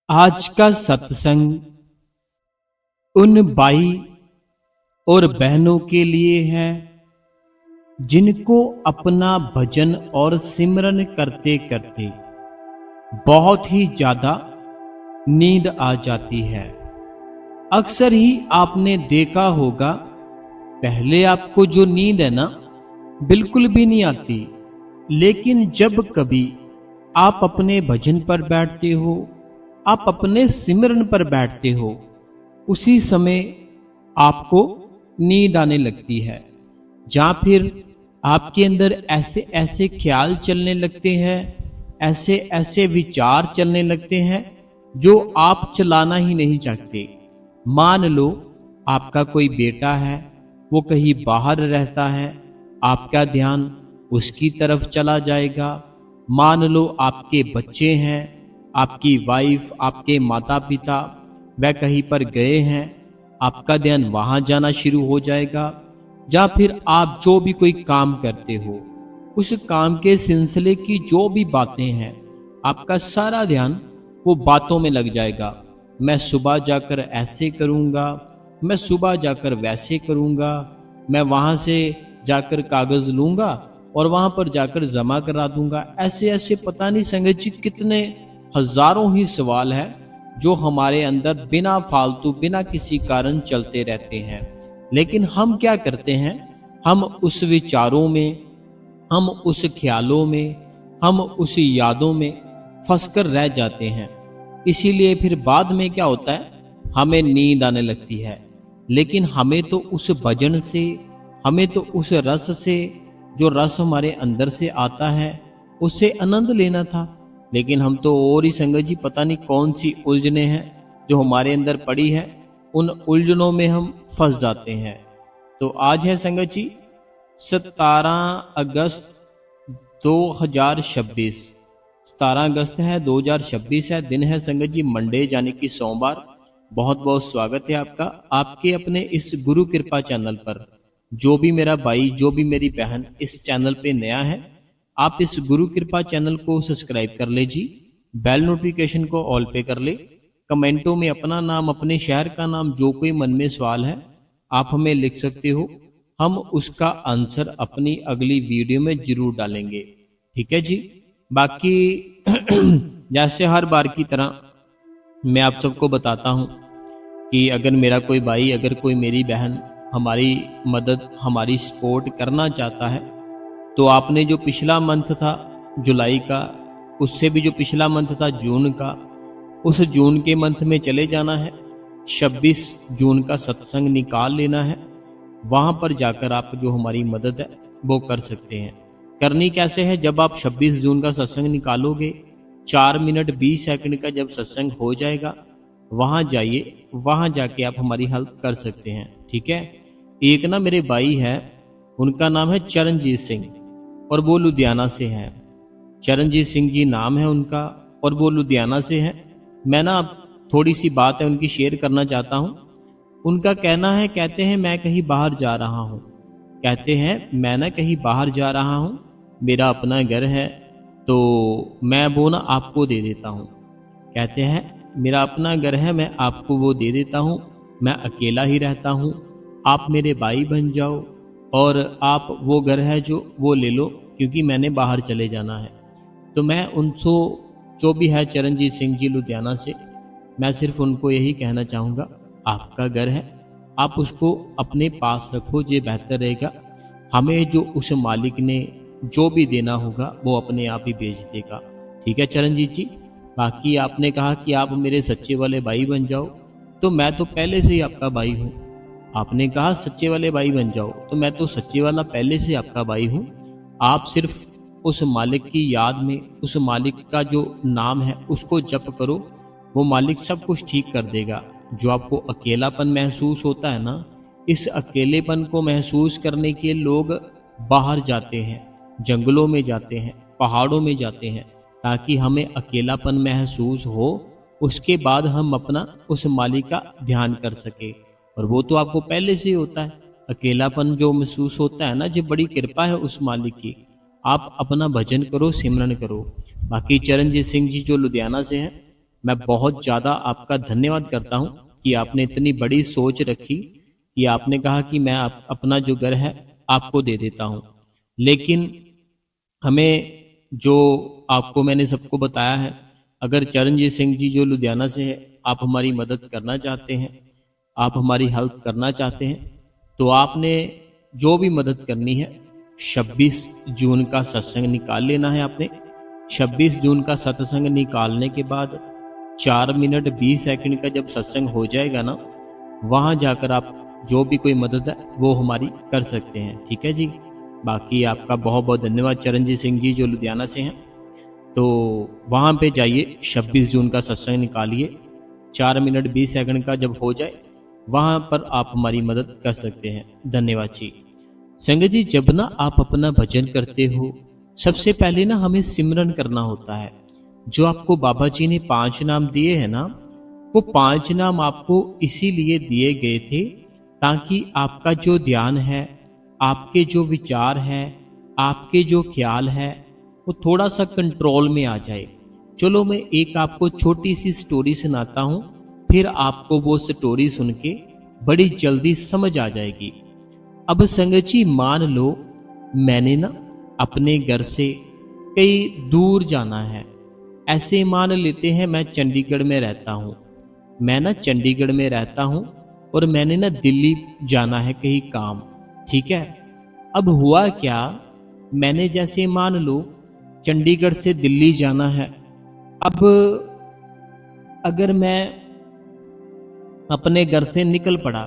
आज का सत्संग उन भाई और बहनों के लिए है जिनको अपना भजन और सिमरन करते करते बहुत ही ज्यादा नींद आ जाती है। अक्सर ही आपने देखा होगा, पहले आपको जो नींद है ना बिल्कुल भी नहीं आती, लेकिन जब कभी आप अपने भजन पर बैठते हो, आप अपने सिमरन पर बैठते हो, उसी समय आपको नींद आने लगती है। या फिर आपके अंदर ऐसे ऐसे ख्याल चलने लगते हैं, ऐसे ऐसे विचार चलने लगते हैं जो आप चलाना ही नहीं चाहते। मान लो आपका कोई बेटा है, वो कहीं बाहर रहता है, आपका ध्यान उसकी तरफ चला जाएगा। मान लो आपके बच्चे हैं, आपकी वाइफ, आपके माता पिता वह कहीं पर गए हैं, आपका ध्यान वहां जाना शुरू हो जाएगा। या फिर आप जो भी कोई काम करते हो, उस काम के सिलसिले की जो भी बातें हैं, आपका सारा ध्यान वो बातों में लग जाएगा। मैं सुबह जाकर ऐसे करूंगा, मैं सुबह जाकर वैसे करूंगा, मैं वहां से जाकर कागज लूंगा और वहां पर जाकर जमा करा दूंगा। ऐसे ऐसे पता नहीं संगत जी कितने हजारों ही सवाल है जो हमारे अंदर बिना फालतू, बिना किसी कारण चलते रहते हैं। लेकिन हम क्या करते हैं, हम उस विचारों में, हम उस ख्यालों में, हम उस यादों में फंसकर रह जाते हैं। इसीलिए फिर बाद में क्या होता है, हमें नींद आने लगती है। लेकिन हमें तो उस भजन से, हमें तो उस रस से, जो रस हमारे अंदर से आता है, उससे आनंद लेना था। लेकिन हम तो और ही संगत जी पता नहीं कौन सी उलझने हैं जो हमारे अंदर पड़ी है, उन उलझनों में हम फंस जाते हैं। तो आज है संगत जी 17 अगस्त 2026। 17 अगस्त है, 2026 है, दिन है संगत जी मंडे यानी कि सोमवार। बहुत बहुत स्वागत है आपका आपके अपने इस गुरु कृपा चैनल पर। जो भी मेरा भाई, जो भी मेरी बहन इस चैनल पे नया है, आप इस गुरु कृपा चैनल को सब्सक्राइब कर ले जी, बेल नोटिफिकेशन को ऑल पे कर ले। कमेंटों में अपना नाम, अपने शहर का नाम, जो कोई मन में सवाल है आप हमें लिख सकते हो। हम उसका आंसर अपनी अगली वीडियो में जरूर डालेंगे, ठीक है जी। बाकी जैसे हर बार की तरह मैं आप सबको बताता हूं कि अगर मेरा कोई भाई, अगर कोई मेरी बहन हमारी मदद, हमारी सपोर्ट करना चाहता है, तो आपने जो पिछला मंथ था जुलाई का, उससे भी जो पिछला मंथ था जून का, उस जून के मंथ में चले जाना है। 26 जून का सत्संग निकाल लेना है। वहां पर जाकर आप जो हमारी मदद है वो कर सकते हैं। करनी कैसे है, जब आप 26 जून का सत्संग निकालोगे, 4 मिनट 20 सेकंड का जब सत्संग हो जाएगा, वहां जाइए, वहां जाके आप हमारी हेल्प कर सकते हैं, ठीक है। एक ना मेरे भाई है, उनका नाम है चरणजीत सिंह और वो लुधियाना से हैं। चरणजीत सिंह जी नाम है उनका और वो लुधियाना से हैं। मैं ना थोड़ी सी बात है उनकी शेयर करना चाहता हूँ। उनका कहना है, कहते हैं मैं कहीं बाहर जा रहा हूँ, कहते हैं मैं ना कहीं बाहर जा रहा हूँ, मेरा अपना घर है, तो मैं वो ना आपको दे देता हूँ। कहते हैं मेरा अपना घर है, मैं आपको वो दे देता हूँ, मैं अकेला ही रहता हूँ, आप मेरे भाई बन जाओ और आप वो घर है वो ले लो, क्योंकि मैंने बाहर चले जाना है। तो मैं उनसे, जो भी है चरणजीत सिंह जी लुधियाना से, मैं सिर्फ उनको यही कहना चाहूँगा, आपका घर है, आप उसको अपने पास रखो, ये बेहतर रहेगा। हमें जो उस मालिक ने जो भी देना होगा वो अपने आप ही भेज देगा, ठीक है चरणजीत जी। बाकी आपने कहा कि आप मेरे सच्चे वाले भाई बन जाओ, तो मैं तो पहले से ही आपका भाई हूँ। आपने कहा सच्चे वाले भाई बन जाओ, तो मैं तो सच्चे वाला पहले से आपका भाई हूँ। आप सिर्फ उस मालिक की याद में, उस मालिक का जो नाम है उसको जप करो, वो मालिक सब कुछ ठीक कर देगा। जो आपको अकेलापन महसूस होता है ना, इस अकेलेपन को महसूस करने के लोग बाहर जाते हैं, जंगलों में जाते हैं, पहाड़ों में जाते हैं, ताकि हमें अकेलापन महसूस हो, उसके बाद हम अपना उस मालिक का ध्यान कर सके। और वो तो आपको पहले से ही होता है। अकेलापन जो महसूस होता है ना, जो बड़ी कृपा है उस मालिक की। आप अपना भजन करो, सिमरन करो। बाकी चरणजीत सिंह जी जो लुधियाना से हैं, मैं बहुत ज़्यादा आपका धन्यवाद करता हूँ कि आपने इतनी बड़ी सोच रखी कि आपने कहा कि मैं अपना जो घर है आपको दे देता हूँ। लेकिन हमें जो आपको मैंने सबको बताया है, अगर चरणजीत सिंह जी जो लुधियाना से है, आप हमारी मदद करना चाहते हैं, आप हमारी हेल्प करना चाहते हैं, तो आपने जो भी मदद करनी है 26 जून का सत्संग निकाल लेना है। आपने 26 जून का सत्संग निकालने के बाद 4 मिनट 20 सेकंड का जब सत्संग हो जाएगा ना, वहां जाकर आप जो भी कोई मदद है वो हमारी कर सकते हैं। ठीक है जी। बाकी आपका बहुत बहुत धन्यवाद चरणजीत सिंह जी जो लुधियाना से हैं। तो वहाँ पे जाइए, 26 जून का सत्संग निकालिए, 4 मिनट 20 सेकंड का जब हो जाए वहाँ पर आप हमारी मदद कर सकते हैं। धन्यवाद जी। संगत जी, जब ना आप अपना भजन करते हो, सबसे पहले ना हमें सिमरन करना होता है। जो आपको बाबा जी ने 5 नाम दिए हैं ना, वो 5 नाम आपको इसीलिए दिए गए थे ताकि आपका जो ध्यान है, आपके जो विचार है, आपके जो ख्याल है, वो थोड़ा सा कंट्रोल में आ जाए। चलो मैं एक आपको छोटी सी स्टोरी सुनाता हूँ, फिर आपको वो स्टोरी सुन के बड़ी जल्दी समझ आ जाएगी। अब संगत जी, मान लो मैंने ना अपने घर से कई दूर जाना है। ऐसे मान लेते हैं मैं चंडीगढ़ में रहता हूँ, मैं ना चंडीगढ़ में रहता हूँ और मैंने ना दिल्ली जाना है कहीं काम। ठीक है। अब हुआ क्या, मैंने जैसे मान लो चंडीगढ़ से दिल्ली जाना है। अब अगर मैं अपने घर से निकल पड़ा,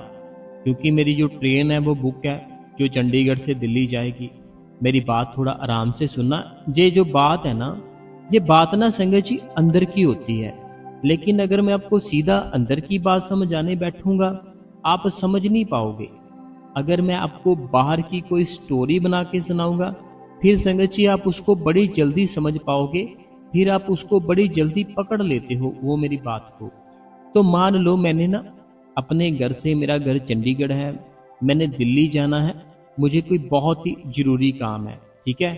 क्योंकि मेरी जो ट्रेन है वो बुक है जो चंडीगढ़ से दिल्ली जाएगी। मेरी बात थोड़ा आराम से सुनना। ये जो बात है ना, ये बात ना संगत जी अंदर की होती है, लेकिन अगर मैं आपको सीधा अंदर की बात समझाने बैठूंगा आप समझ नहीं पाओगे। अगर मैं आपको बाहर की कोई स्टोरी बना के सुनाऊंगा फिर संगत जी आप उसको बड़ी जल्दी समझ पाओगे, फिर आप उसको बड़ी जल्दी पकड़ लेते हो वो मेरी बात को। तो मान लो मैंने ना अपने घर से, मेरा घर चंडीगढ़ है, मैंने दिल्ली जाना है, मुझे कोई बहुत ही जरूरी काम है। ठीक है।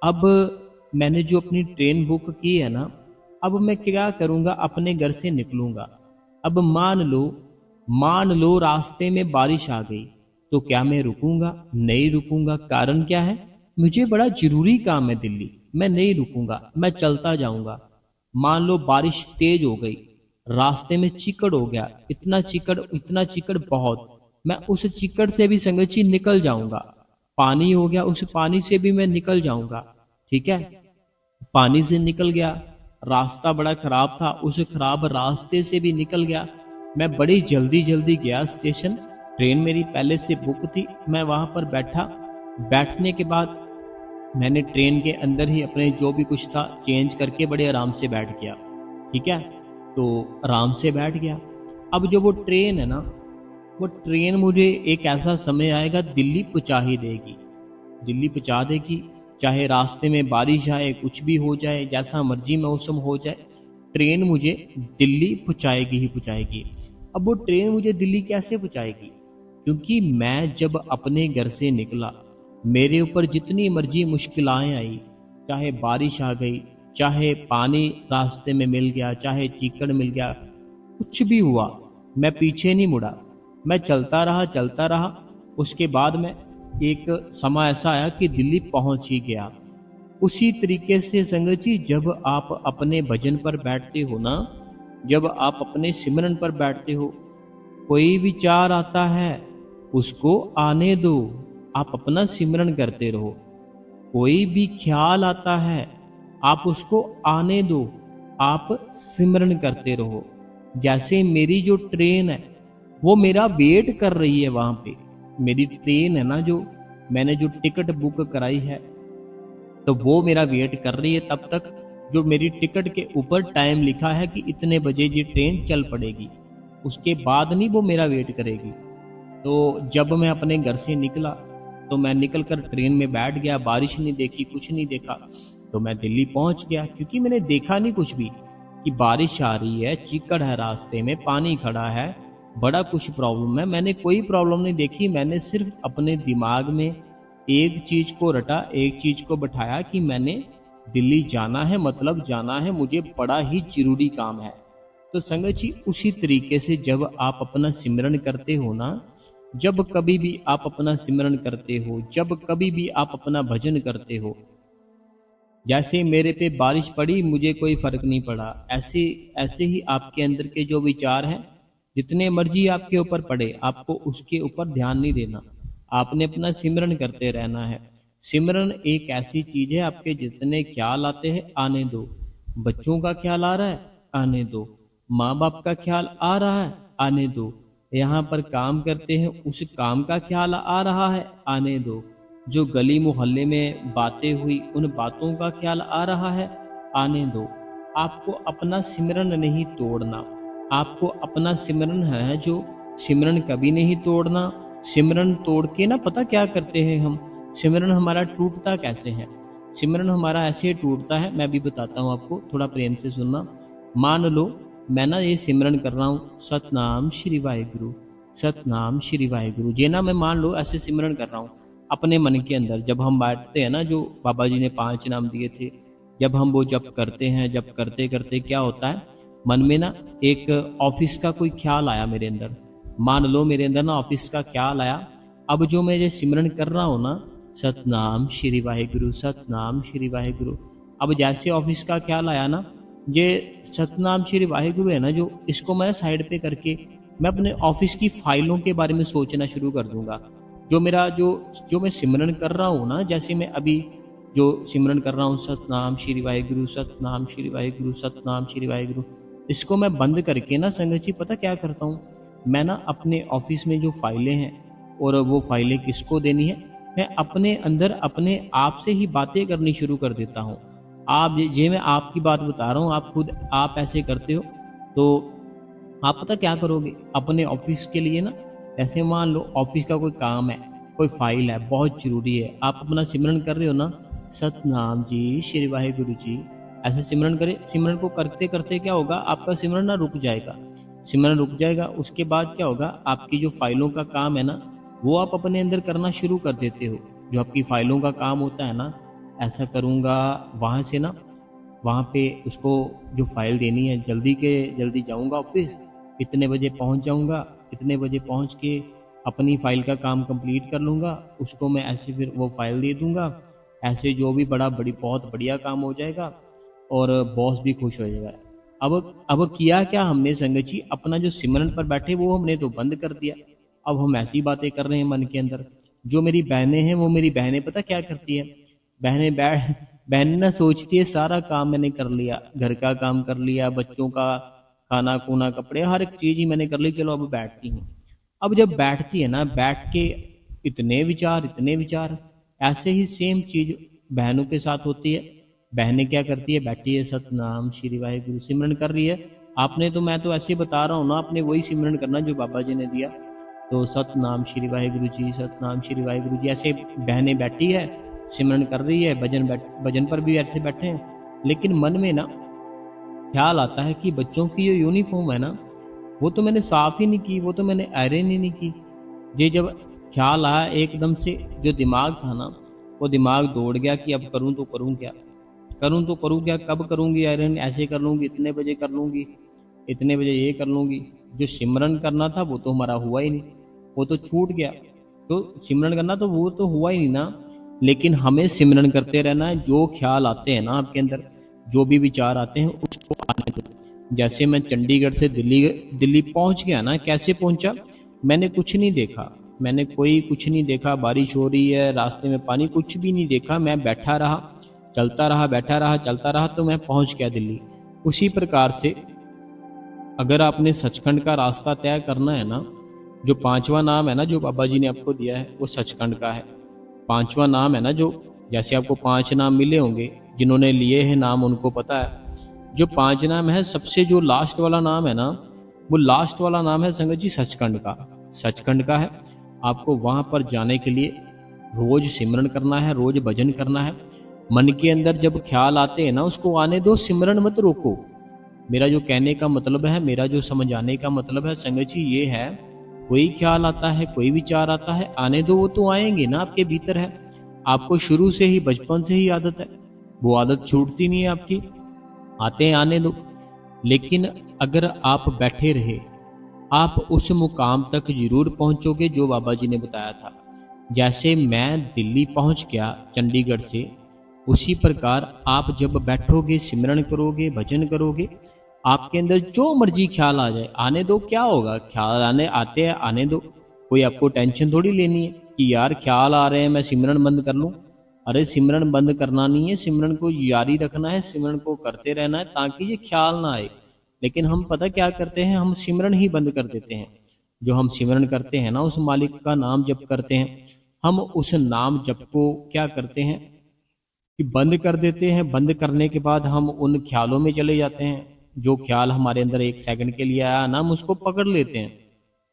अब मैंने जो अपनी ट्रेन बुक की है ना, अब मैं क्या करूंगा, अपने घर से निकलूंगा। अब मान लो रास्ते में बारिश आ गई, तो क्या मैं रुकूंगा? नहीं रुकूंगा। कारण क्या है, मुझे बड़ा जरूरी काम है दिल्ली, मैं नहीं रुकूंगा, मैं चलता जाऊंगा। मान लो बारिश तेज हो गई, रास्ते में चिकड़ हो गया, इतना चिकड़ बहुत, मैं उस चिकड़ से भी संगत जी निकल जाऊंगा। पानी हो गया, उस पानी से भी मैं निकल जाऊंगा। ठीक है। पानी से निकल गया, रास्ता बड़ा खराब था, उस खराब रास्ते से भी निकल गया। मैं बड़ी जल्दी जल्दी गया स्टेशन, ट्रेन मेरी पहले से बुक थी, मैं वहां पर बैठा। बैठने के बाद मैंने ट्रेन के अंदर ही अपने जो भी कुछ था चेंज करके बड़े आराम से बैठ गया। ठीक है। तो आराम से बैठ गया। अब जो वो ट्रेन है ना, वो ट्रेन मुझे एक ऐसा समय आएगा दिल्ली पहुंचा ही देगी, दिल्ली पहुंचा देगी। चाहे रास्ते में बारिश आए, कुछ भी हो जाए, जैसा मर्जी मौसम हो जाए, ट्रेन मुझे दिल्ली पहुंचाएगी ही पहुंचाएगी। अब वो ट्रेन मुझे दिल्ली कैसे पहुंचाएगी, क्योंकि मैं जब अपने घर से निकला, मेरे ऊपर जितनी मर्जी मुश्किलें आई, चाहे बारिश आ गई, चाहे पानी रास्ते में मिल गया, चाहे चीकड़ मिल गया, कुछ भी हुआ, मैं पीछे नहीं मुड़ा, मैं चलता रहा। उसके बाद में एक समय ऐसा आया कि दिल्ली पहुंच ही गया। उसी तरीके से संगत जी, जब आप अपने भजन पर बैठते हो ना, जब आप अपने सिमरन पर बैठते हो, कोई विचार आता है उसको आने दो, आप अपना सिमरन करते रहो। कोई भी ख्याल आता है आप उसको आने दो, आप सिमरन करते रहो। जैसे मेरी जो ट्रेन है वो मेरा वेट कर रही है वहां पे, मेरी ट्रेन है ना, जो मैंने जो टिकट बुक कराई है, तो वो मेरा वेट कर रही है तब तक जो मेरी टिकट के ऊपर टाइम लिखा है कि इतने बजे ये ट्रेन चल पड़ेगी, उसके बाद नहीं वो मेरा वेट करेगी। तो जब मैं अपने घर से निकला तो मैं निकल कर ट्रेन में बैठ गया, बारिश नहीं देखी, कुछ नहीं देखा, तो मैं दिल्ली पहुंच गया। क्योंकि मैंने देखा नहीं कुछ भी कि बारिश आ रही है, चिकड़ है रास्ते में, पानी खड़ा है, बड़ा कुछ प्रॉब्लम है, मैंने कोई प्रॉब्लम नहीं देखी। मैंने सिर्फ अपने दिमाग में एक चीज को रटा, एक चीज को बैठाया कि मैंने दिल्ली जाना है, मतलब जाना है, मुझे बड़ा ही जरूरी काम है। तो संगत जी उसी तरीके से जब आप अपना सिमरन करते हो ना, जब कभी भी आप अपना सिमरन करते हो, जब कभी भी आप अपना भजन करते हो, जैसे मेरे पे बारिश पड़ी मुझे कोई फर्क नहीं पड़ा, ऐसे ऐसे ही आपके अंदर के जो विचार हैं जितने मर्जी आपके ऊपर पड़े, आपको उसके ऊपर ध्यान नहीं देना। आपने अपना सिमरन करते रहना है। सिमरन एक ऐसी चीज है, आपके जितने ख्याल आते हैं आने दो। बच्चों का ख्याल आ रहा है, आने दो। माँ बाप का ख्याल आ रहा है, आने दो। यहाँ पर काम करते हैं उस काम का ख्याल आ रहा है, आने दो। जो गली मोहल्ले में बातें हुई उन बातों का ख्याल आ रहा है, आने दो। आपको अपना सिमरन नहीं तोड़ना। आपको अपना सिमरन है जो सिमरन कभी नहीं तोड़ना। सिमरन तोड़ के ना पता क्या करते हैं हम, सिमरन हमारा टूटता कैसे है। सिमरन हमारा ऐसे टूटता है, मैं भी बताता हूँ आपको, थोड़ा प्रेम से सुनना। मान लो मैं ना ये सिमरन कर रहा हूँ, सतनाम श्री वाहिगुरु, सतनाम श्री वाहिगुरु, ये ना मैं मान लो ऐसे सिमरन कर रहा हूँ अपने मन के अंदर। जब हम बैठते हैं ना, जो बाबा जी ने 5 नाम दिए थे, जब हम वो जप करते हैं, जब करते करते क्या होता है, मन में ना एक ऑफिस का कोई ख्याल आया मेरे अंदर। मान लो मेरे अंदर ना ऑफिस का ख्याल आया। अब जो मैं ये सिमरन कर रहा हूँ ना, सतनाम श्री वाहिगुरु, सतनाम श्री वाहिगुरु, अब जैसे ऑफिस का ख्याल आया ना, ये सतनाम श्री वाहिगुरु है ना, जो इसको मैं साइड पे करके मैं अपने ऑफिस की फाइलों के बारे में सोचना शुरू कर दूंगा। जो मेरा जो मैं सिमरन कर रहा हूँ ना, जैसे मैं अभी जो सिमरन कर रहा हूँ, सतनाम श्री वाहिगुरु, सतनाम श्री वाहिगुरु, सतनाम श्री वाहिगुरु, इसको मैं बंद करके ना संगत जी पता क्या करता हूँ, मैं ना अपने ऑफिस में जो फाइलें हैं, और वो फाइलें किसको देनी है, मैं अपने अंदर अपने आप से ही बातें करनी शुरू कर देता हूँ। आप ये मैं आपकी बात बता रहा हूँ, आप खुद आप ऐसे करते हो तो आप पता क्या करोगे अपने ऑफिस के लिए ना। ऐसे मान लो ऑफिस का कोई काम है, कोई फाइल है, बहुत जरूरी है, आप अपना सिमरन कर रहे हो ना, सतनाम जी श्री वाहिगुरु जी, ऐसे सिमरन करें। सिमरन को करते करते क्या होगा, आपका सिमरन ना रुक जाएगा, सिमरन रुक जाएगा। उसके बाद क्या होगा, आपकी जो फाइलों का काम है ना, वो आप अपने अंदर करना शुरू कर देते हो। जो आपकी फाइलों का काम होता है ना, ऐसा करूँगा, वहाँ से ना वहाँ पे उसको जो फाइल देनी है, जल्दी के जल्दी जाऊँगा ऑफिस, इतने बजे पहुँच जाऊँगा, इतने बजे पहुँच के अपनी फाइल का काम कंप्लीट कर लूँगा, उसको मैं ऐसे फिर वो फाइल दे दूँगा। ऐसे जो भी बहुत बढ़िया काम हो जाएगा और बॉस भी खुश हो जाएगा। अब किया क्या हमने संगत जी, अपना जो सिमरन पर बैठे वो हमने तो बंद कर दिया। अब हम ऐसी बातें कर रहे हैं मन के अंदर। जो मेरी बहनें हैं, वो मेरी बहनें पता क्या करती है, बहनें ना सोचती है सारा काम मैंने कर लिया, घर का काम कर लिया, बच्चों का खाना खूना कपड़े हर एक चीज ही मैंने कर ली, चलो अब बैठती हूँ। अब जब बैठती है ना, बैठ के इतने विचार, ऐसे ही सेम चीज बहनों के साथ होती है। बहनें क्या करती है, बैठी है, सतनाम श्री वाहिगुरु सिमरन कर रही है। आपने तो, मैं तो ऐसे बता रहा हूँ ना, आपने वही सिमरन करना जो बाबा जी ने दिया। तो सतनाम श्री वाहिगुरु जी, सतनाम श्री वाहिगुरु जी, ऐसे बहनें बैठी है, सिमरन कर रही है, भजन पर भी ऐसे बैठे हैं। लेकिन मन में ना ख्याल आता है कि बच्चों की जो यूनिफॉर्म है ना, वो तो मैंने साफ ही नहीं की, वो तो मैंने आयरन ही नहीं की। ये जब ख्याल आया एकदम से, जो दिमाग था ना, वो दिमाग दौड़ गया कि अब करूं तो करूं क्या, कब करूंगी आयरन, ऐसे कर लूंगी, इतने बजे कर लूंगी, इतने बजे ये कर लूंगी। जो सिमरन करना था वो तो हमारा हुआ ही नहीं, वो तो छूट गया। तो सिमरन करना तो वो तो हुआ ही नहीं ना। लेकिन हमें सिमरन करते रहना है। जो ख्याल आते हैं ना आपके अंदर, जो भी विचार आते हैं उसको आने दो। जैसे मैं चंडीगढ़ से दिल्ली पहुंच गया ना, कैसे पहुंचा, मैंने कुछ नहीं देखा, मैंने कोई कुछ नहीं देखा, बारिश हो रही है, रास्ते में पानी, कुछ भी नहीं देखा। मैं बैठा रहा, चलता रहा, बैठा रहा, चलता रहा, तो मैं पहुंच गया दिल्ली। उसी प्रकार से अगर आपने सचखंड का रास्ता तय करना है ना, जो 5वां नाम है ना जो बाबा जी ने आपको दिया है, वो सचखंड का है। 5वां नाम है ना, जो जैसे आपको 5 नाम मिले होंगे, जिन्होंने लिए हैं नाम उनको पता है। जो 5 नाम है, सबसे जो लास्ट वाला नाम है ना, वो लास्ट वाला नाम है संगत जी सचखंड का, सचखंड का है। आपको वहां पर जाने के लिए रोज सिमरन करना है, रोज भजन करना है। मन के अंदर जब ख्याल आते हैं ना, उसको आने दो, सिमरन मत रोको। मेरा जो कहने का मतलब है, मेरा जो समझाने का मतलब है संगत जी ये है, कोई ख्याल आता है, कोई विचार आता है, आने दो, वो तो आएंगे ना, आपके भीतर है। आपको शुरू से ही, बचपन से ही आदत है, वो आदत छूटती नहीं है आपकी, आते हैं, आने दो। लेकिन अगर आप बैठे रहे, आप उस मुकाम तक जरूर पहुंचोगे जो बाबा जी ने बताया था। जैसे मैं दिल्ली पहुंच गया चंडीगढ़ से, उसी प्रकार आप जब बैठोगे, सिमरन करोगे, भजन करोगे, आपके अंदर जो मर्जी ख्याल आ जाए, आने दो, क्या होगा, ख्याल आते हैं, आने दो। कोई आपको टेंशन थोड़ी लेनी है कि यार ख्याल आ रहे हैं मैं सिमरन बंद कर लूं। अरे सिमरन बंद करना नहीं है, सिमरन को जारी रखना है, सिमरन को करते रहना है ताकि ये ख्याल ना आए। लेकिन हम पता क्या करते हैं, हम सिमरन ही बंद कर देते हैं। जो हम सिमरन करते हैं ना, उस मालिक का नाम जप करते हैं, हम उस नाम जप को क्या करते हैं कि बंद कर देते हैं। बंद करने के बाद हम उन ख्यालों में चले जाते हैं। जो ख्याल हमारे अंदर एक सेकंड के लिए आया ना, हम उसको पकड़ लेते हैं।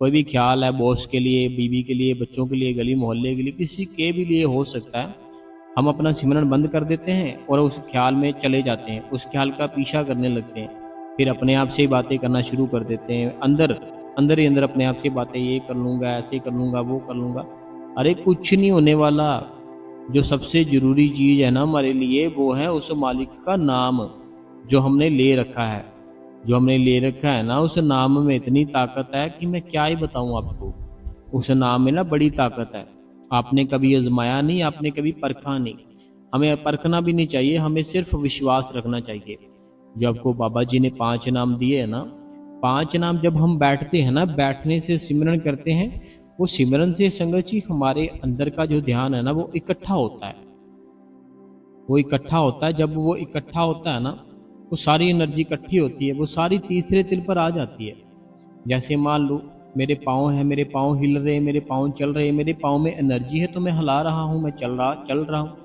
कोई भी ख्याल है, बॉस के लिए, बीवी के लिए, बच्चों के लिए, गली मोहल्ले के लिए, किसी के भी लिए हो सकता है, हम अपना सिमरन बंद कर देते हैं और उस ख्याल में चले जाते हैं, उस ख्याल का पीछा करने लगते हैं। फिर अपने आप से ही बातें करना शुरू कर देते हैं, अंदर अंदर ही अंदर अपने आप से बातें, ये कर लूँगा, ऐसे कर लूँगा, वो कर लूँगा। अरे कुछ नहीं होने वाला। जो सबसे जरूरी चीज़ है ना हमारे लिए, वो है उस मालिक का नाम जो हमने ले रखा है। जो हमने ले रखा है ना, उस नाम में इतनी ताकत है कि मैं क्या ही बताऊं आपको। उस नाम में ना बड़ी ताकत है। आपने कभी आजमाया नहीं, आपने कभी परखा नहीं। हमें परखना भी नहीं चाहिए, हमें सिर्फ विश्वास रखना चाहिए। जो आपको बाबा जी ने 5 नाम दिए है ना, 5 नाम जब हम बैठते हैं ना, बैठने से सिमरन करते हैं, वो सिमरन से संगत जी हमारे अंदर का जो ध्यान है ना, वो इकट्ठा होता है। वो इकट्ठा होता है, जब वो इकट्ठा होता है ना, वो सारी एनर्जी इकट्ठी होती है, वो सारी तीसरे तिल पर आ जाती है। जैसे मान लो मेरे पाँव हैं, मेरे पाँव हिल रहे हैं, मेरे पाँव चल रहे हैं, मेरे पाँव में एनर्जी है तो मैं हिला रहा हूँ, मैं चल रहा हूँ।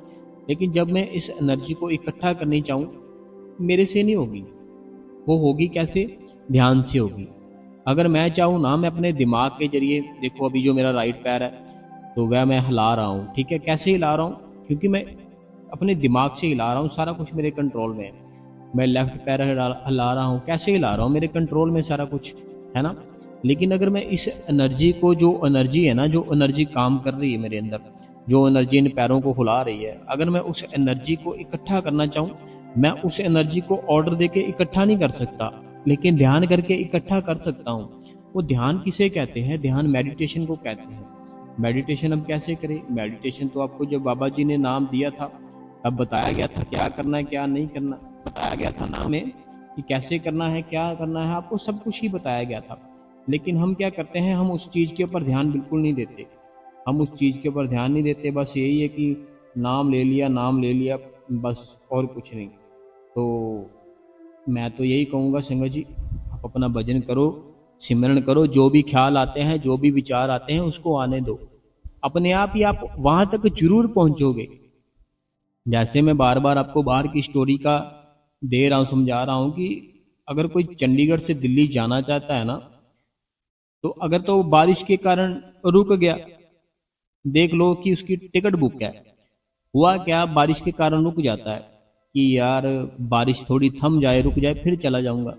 लेकिन जब मैं इस एनर्जी को इकट्ठा करनी चाहूँ, मेरे से नहीं होगी। वो होगी कैसे? ध्यान से होगी। अगर मैं चाहूँ ना, मैं अपने दिमाग के जरिए, देखो अभी जो मेरा राइट पैर है तो वह मैं हिला रहा हूँ, ठीक है। कैसे हिला रहा हूँ? क्योंकि मैं अपने दिमाग से हिला रहा हूँ, सारा कुछ मेरे कंट्रोल में है। मैं लेफ्ट पैर हिला रहा हूँ, कैसे हिला रहा हूँ? मेरे कंट्रोल में सारा कुछ है ना। लेकिन अगर मैं इस एनर्जी को, जो एनर्जी है ना, जो एनर्जी काम कर रही है मेरे अंदर, जो एनर्जी इन पैरों को फुला रही है, अगर मैं उस एनर्जी को इकट्ठा करना चाहूँ, मैं उस एनर्जी को ऑर्डर देके इकट्ठा नहीं कर सकता, लेकिन ध्यान करके इकट्ठा कर सकता हूँ। वो ध्यान किसे कहते हैं? ध्यान मेडिटेशन को कहते हैं। मेडिटेशन अब कैसे करें? मेडिटेशन तो आपको जब बाबा जी ने नाम दिया था तब बताया गया था क्या करना है, क्या नहीं करना, बताया गया था नाम में कि कैसे करना है, क्या करना है, आपको सब कुछ ही बताया गया था। लेकिन हम क्या करते हैं, हम उस चीज़ के ऊपर ध्यान बिल्कुल नहीं देते। हम उस चीज़ के ऊपर ध्यान नहीं देते, बस यही है कि नाम ले लिया, नाम ले लिया, बस, और कुछ नहीं। तो मैं तो यही कहूँगा संगत जी, आप अपना भजन करो, सिमरन करो, जो भी ख्याल आते हैं, जो भी विचार आते हैं, उसको आने दो। अपने आप ही आप वहां तक जरूर पहुंचोगे। जैसे मैं बार बार आपको बाहर की स्टोरी का दे रहा हूँ, समझा रहा हूँ कि अगर कोई चंडीगढ़ से दिल्ली जाना चाहता है ना, तो अगर तो बारिश के कारण रुक गया, देख लो कि उसकी टिकट बुक है, हुआ क्या, बारिश के कारण रुक जाता है कि यार बारिश थोड़ी थम जाए, रुक जाए, फिर चला जाऊंगा।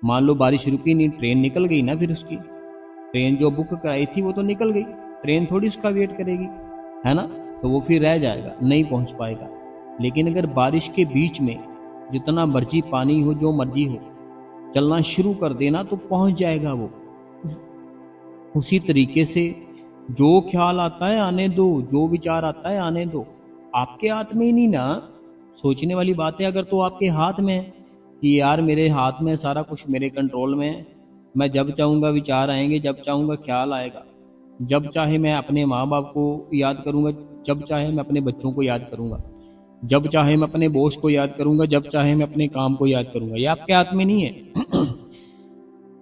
मान लो बारिश रुकी नहीं, ट्रेन निकल गई ना, फिर उसकी ट्रेन जो बुक कराई थी वो तो निकल गई, ट्रेन थोड़ी उसका वेट करेगी, है ना। तो वो फिर रह जाएगा, नहीं पहुंच पाएगा। लेकिन अगर बारिश के बीच में जितना मर्जी पानी हो, जो मर्जी हो, चलना शुरू कर देना तो पहुंच जाएगा वो। उसी तरीके से जो ख्याल आता है आने दो, जो विचार आता है आने दो। आपके हाथ में ही नहीं ना, सोचने वाली बात है। अगर तो आपके हाथ में है कि यार मेरे हाथ में सारा कुछ, मेरे कंट्रोल में है, मैं जब चाहूँगा विचार आएंगे, जब चाहूँगा ख्याल आएगा, जब चाहे मैं अपने माँ बाप को याद करूँगा, जब चाहे मैं अपने बच्चों को याद करूँगा, जब चाहे मैं अपने बॉस को याद करूँगा, जब चाहे मैं अपने काम को याद करूँगा। ये आपके हाथ में नहीं है।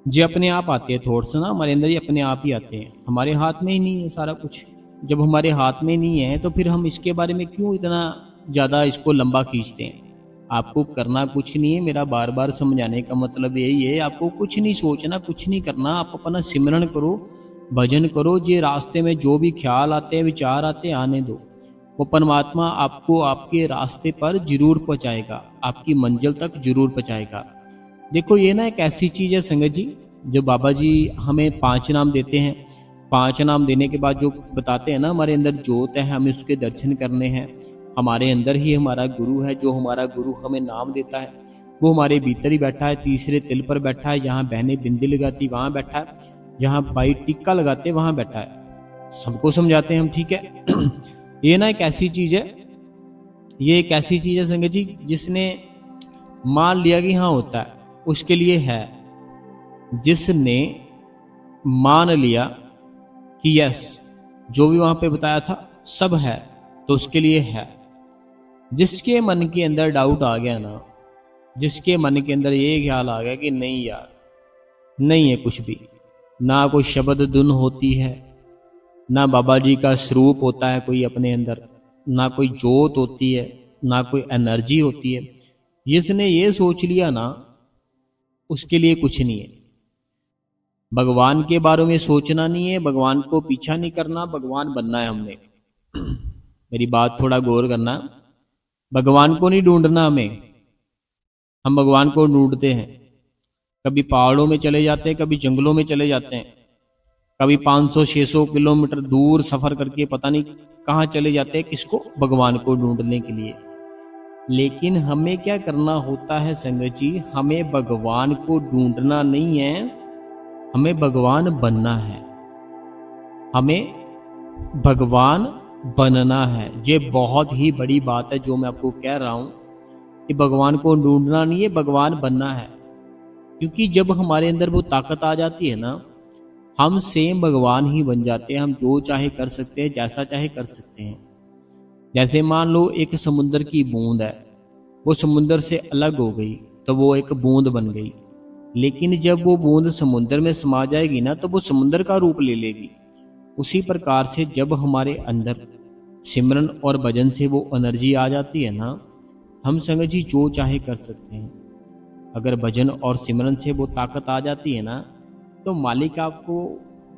जो अपने आप आते हैं थॉट्स ना, हमारे अंदर ही अपने आप ही आते हैं, हमारे हाथ में ही नहीं है सारा कुछ। जब हमारे हाथ में नहीं है तो फिर हम इसके बारे में क्यों इतना ज़्यादा इसको लंबा खींचते हैं? आपको करना कुछ नहीं है, मेरा बार बार समझाने का मतलब यही है, आपको कुछ नहीं सोचना, कुछ नहीं करना, आप अपना सिमरन करो, भजन करो। जे रास्ते में जो भी ख्याल आते हैं, विचार आते हैं, आने दो। वो परमात्मा आपको आपके रास्ते पर जरूर पहुँचाएगा, आपकी मंजिल तक जरूर पहुँचाएगा। देखो ये ना एक ऐसी चीज़ है संगत जी, जो बाबा जी हमें 5 नाम देते हैं। 5 नाम देने के बाद जो बताते हैं ना, हमारे अंदर जोत है, हमें उसके दर्शन करने हैं। हमारे अंदर ही हमारा गुरु है, जो हमारा गुरु हमें नाम देता है, वो हमारे भीतर ही बैठा है, तीसरे तिल पर बैठा है, जहाँ बहनें बिंदी लगाती वहां बैठा है, जहाँ भाई टिक्का लगाते वहां बैठा है। सबको समझाते हैं हम, ठीक है। ये ना एक ऐसी चीज है, ये एक ऐसी चीज है संगत जी, जिसने मान लिया कि हाँ होता है उसके लिए है, जिसने मान लिया कि यस जो भी वहां पे बताया था सब है तो उसके लिए है। जिसके मन के अंदर डाउट आ गया ना, जिसके मन के अंदर ये ख्याल आ गया कि नहीं यार नहीं है कुछ भी, ना कोई शब्द धुन होती है, ना बाबा जी का स्वरूप होता है कोई अपने अंदर, ना कोई जोत होती है, ना कोई एनर्जी होती है, जिसने ये सोच लिया ना उसके लिए कुछ नहीं है। भगवान के बारे में सोचना नहीं है, भगवान को पीछा नहीं करना, भगवान बनना है हमने। मेरी बात थोड़ा गौर करना, भगवान को नहीं ढूंढना हमें, हम भगवान को ढूंढते हैं। कभी पहाड़ों में चले जाते हैं, कभी जंगलों में चले जाते हैं, कभी 500-600 किलोमीटर दूर सफर करके पता नहीं कहाँ चले जाते हैं, किसको? भगवान को ढूंढने के लिए। लेकिन हमें क्या करना होता है संगत जी, हमें भगवान को ढूंढना नहीं है, हमें भगवान बनना है, हमें भगवान बनना है। ये बहुत ही बड़ी बात है जो मैं आपको कह रहा हूं कि भगवान को ढूंढना नहीं है, भगवान बनना है। क्योंकि जब हमारे अंदर वो ताकत आ जाती है ना, हम सेम भगवान ही बन जाते हैं। हम जो चाहे कर सकते हैं, जैसा चाहे कर सकते हैं। जैसे मान लो एक समुद्र की बूंद है, वो समुद्र से अलग हो गई तो वो एक बूंद बन गई, लेकिन जब वो बूंद समुद्र में समा जाएगी ना तो वो समुद्र का रूप ले लेगी। उसी प्रकार से जब हमारे अंदर सिमरन और भजन से वो एनर्जी आ जाती है ना, हम संगत जी जो चाहे कर सकते हैं। अगर भजन और सिमरन से वो ताकत आ जाती है ना, तो मालिक आपको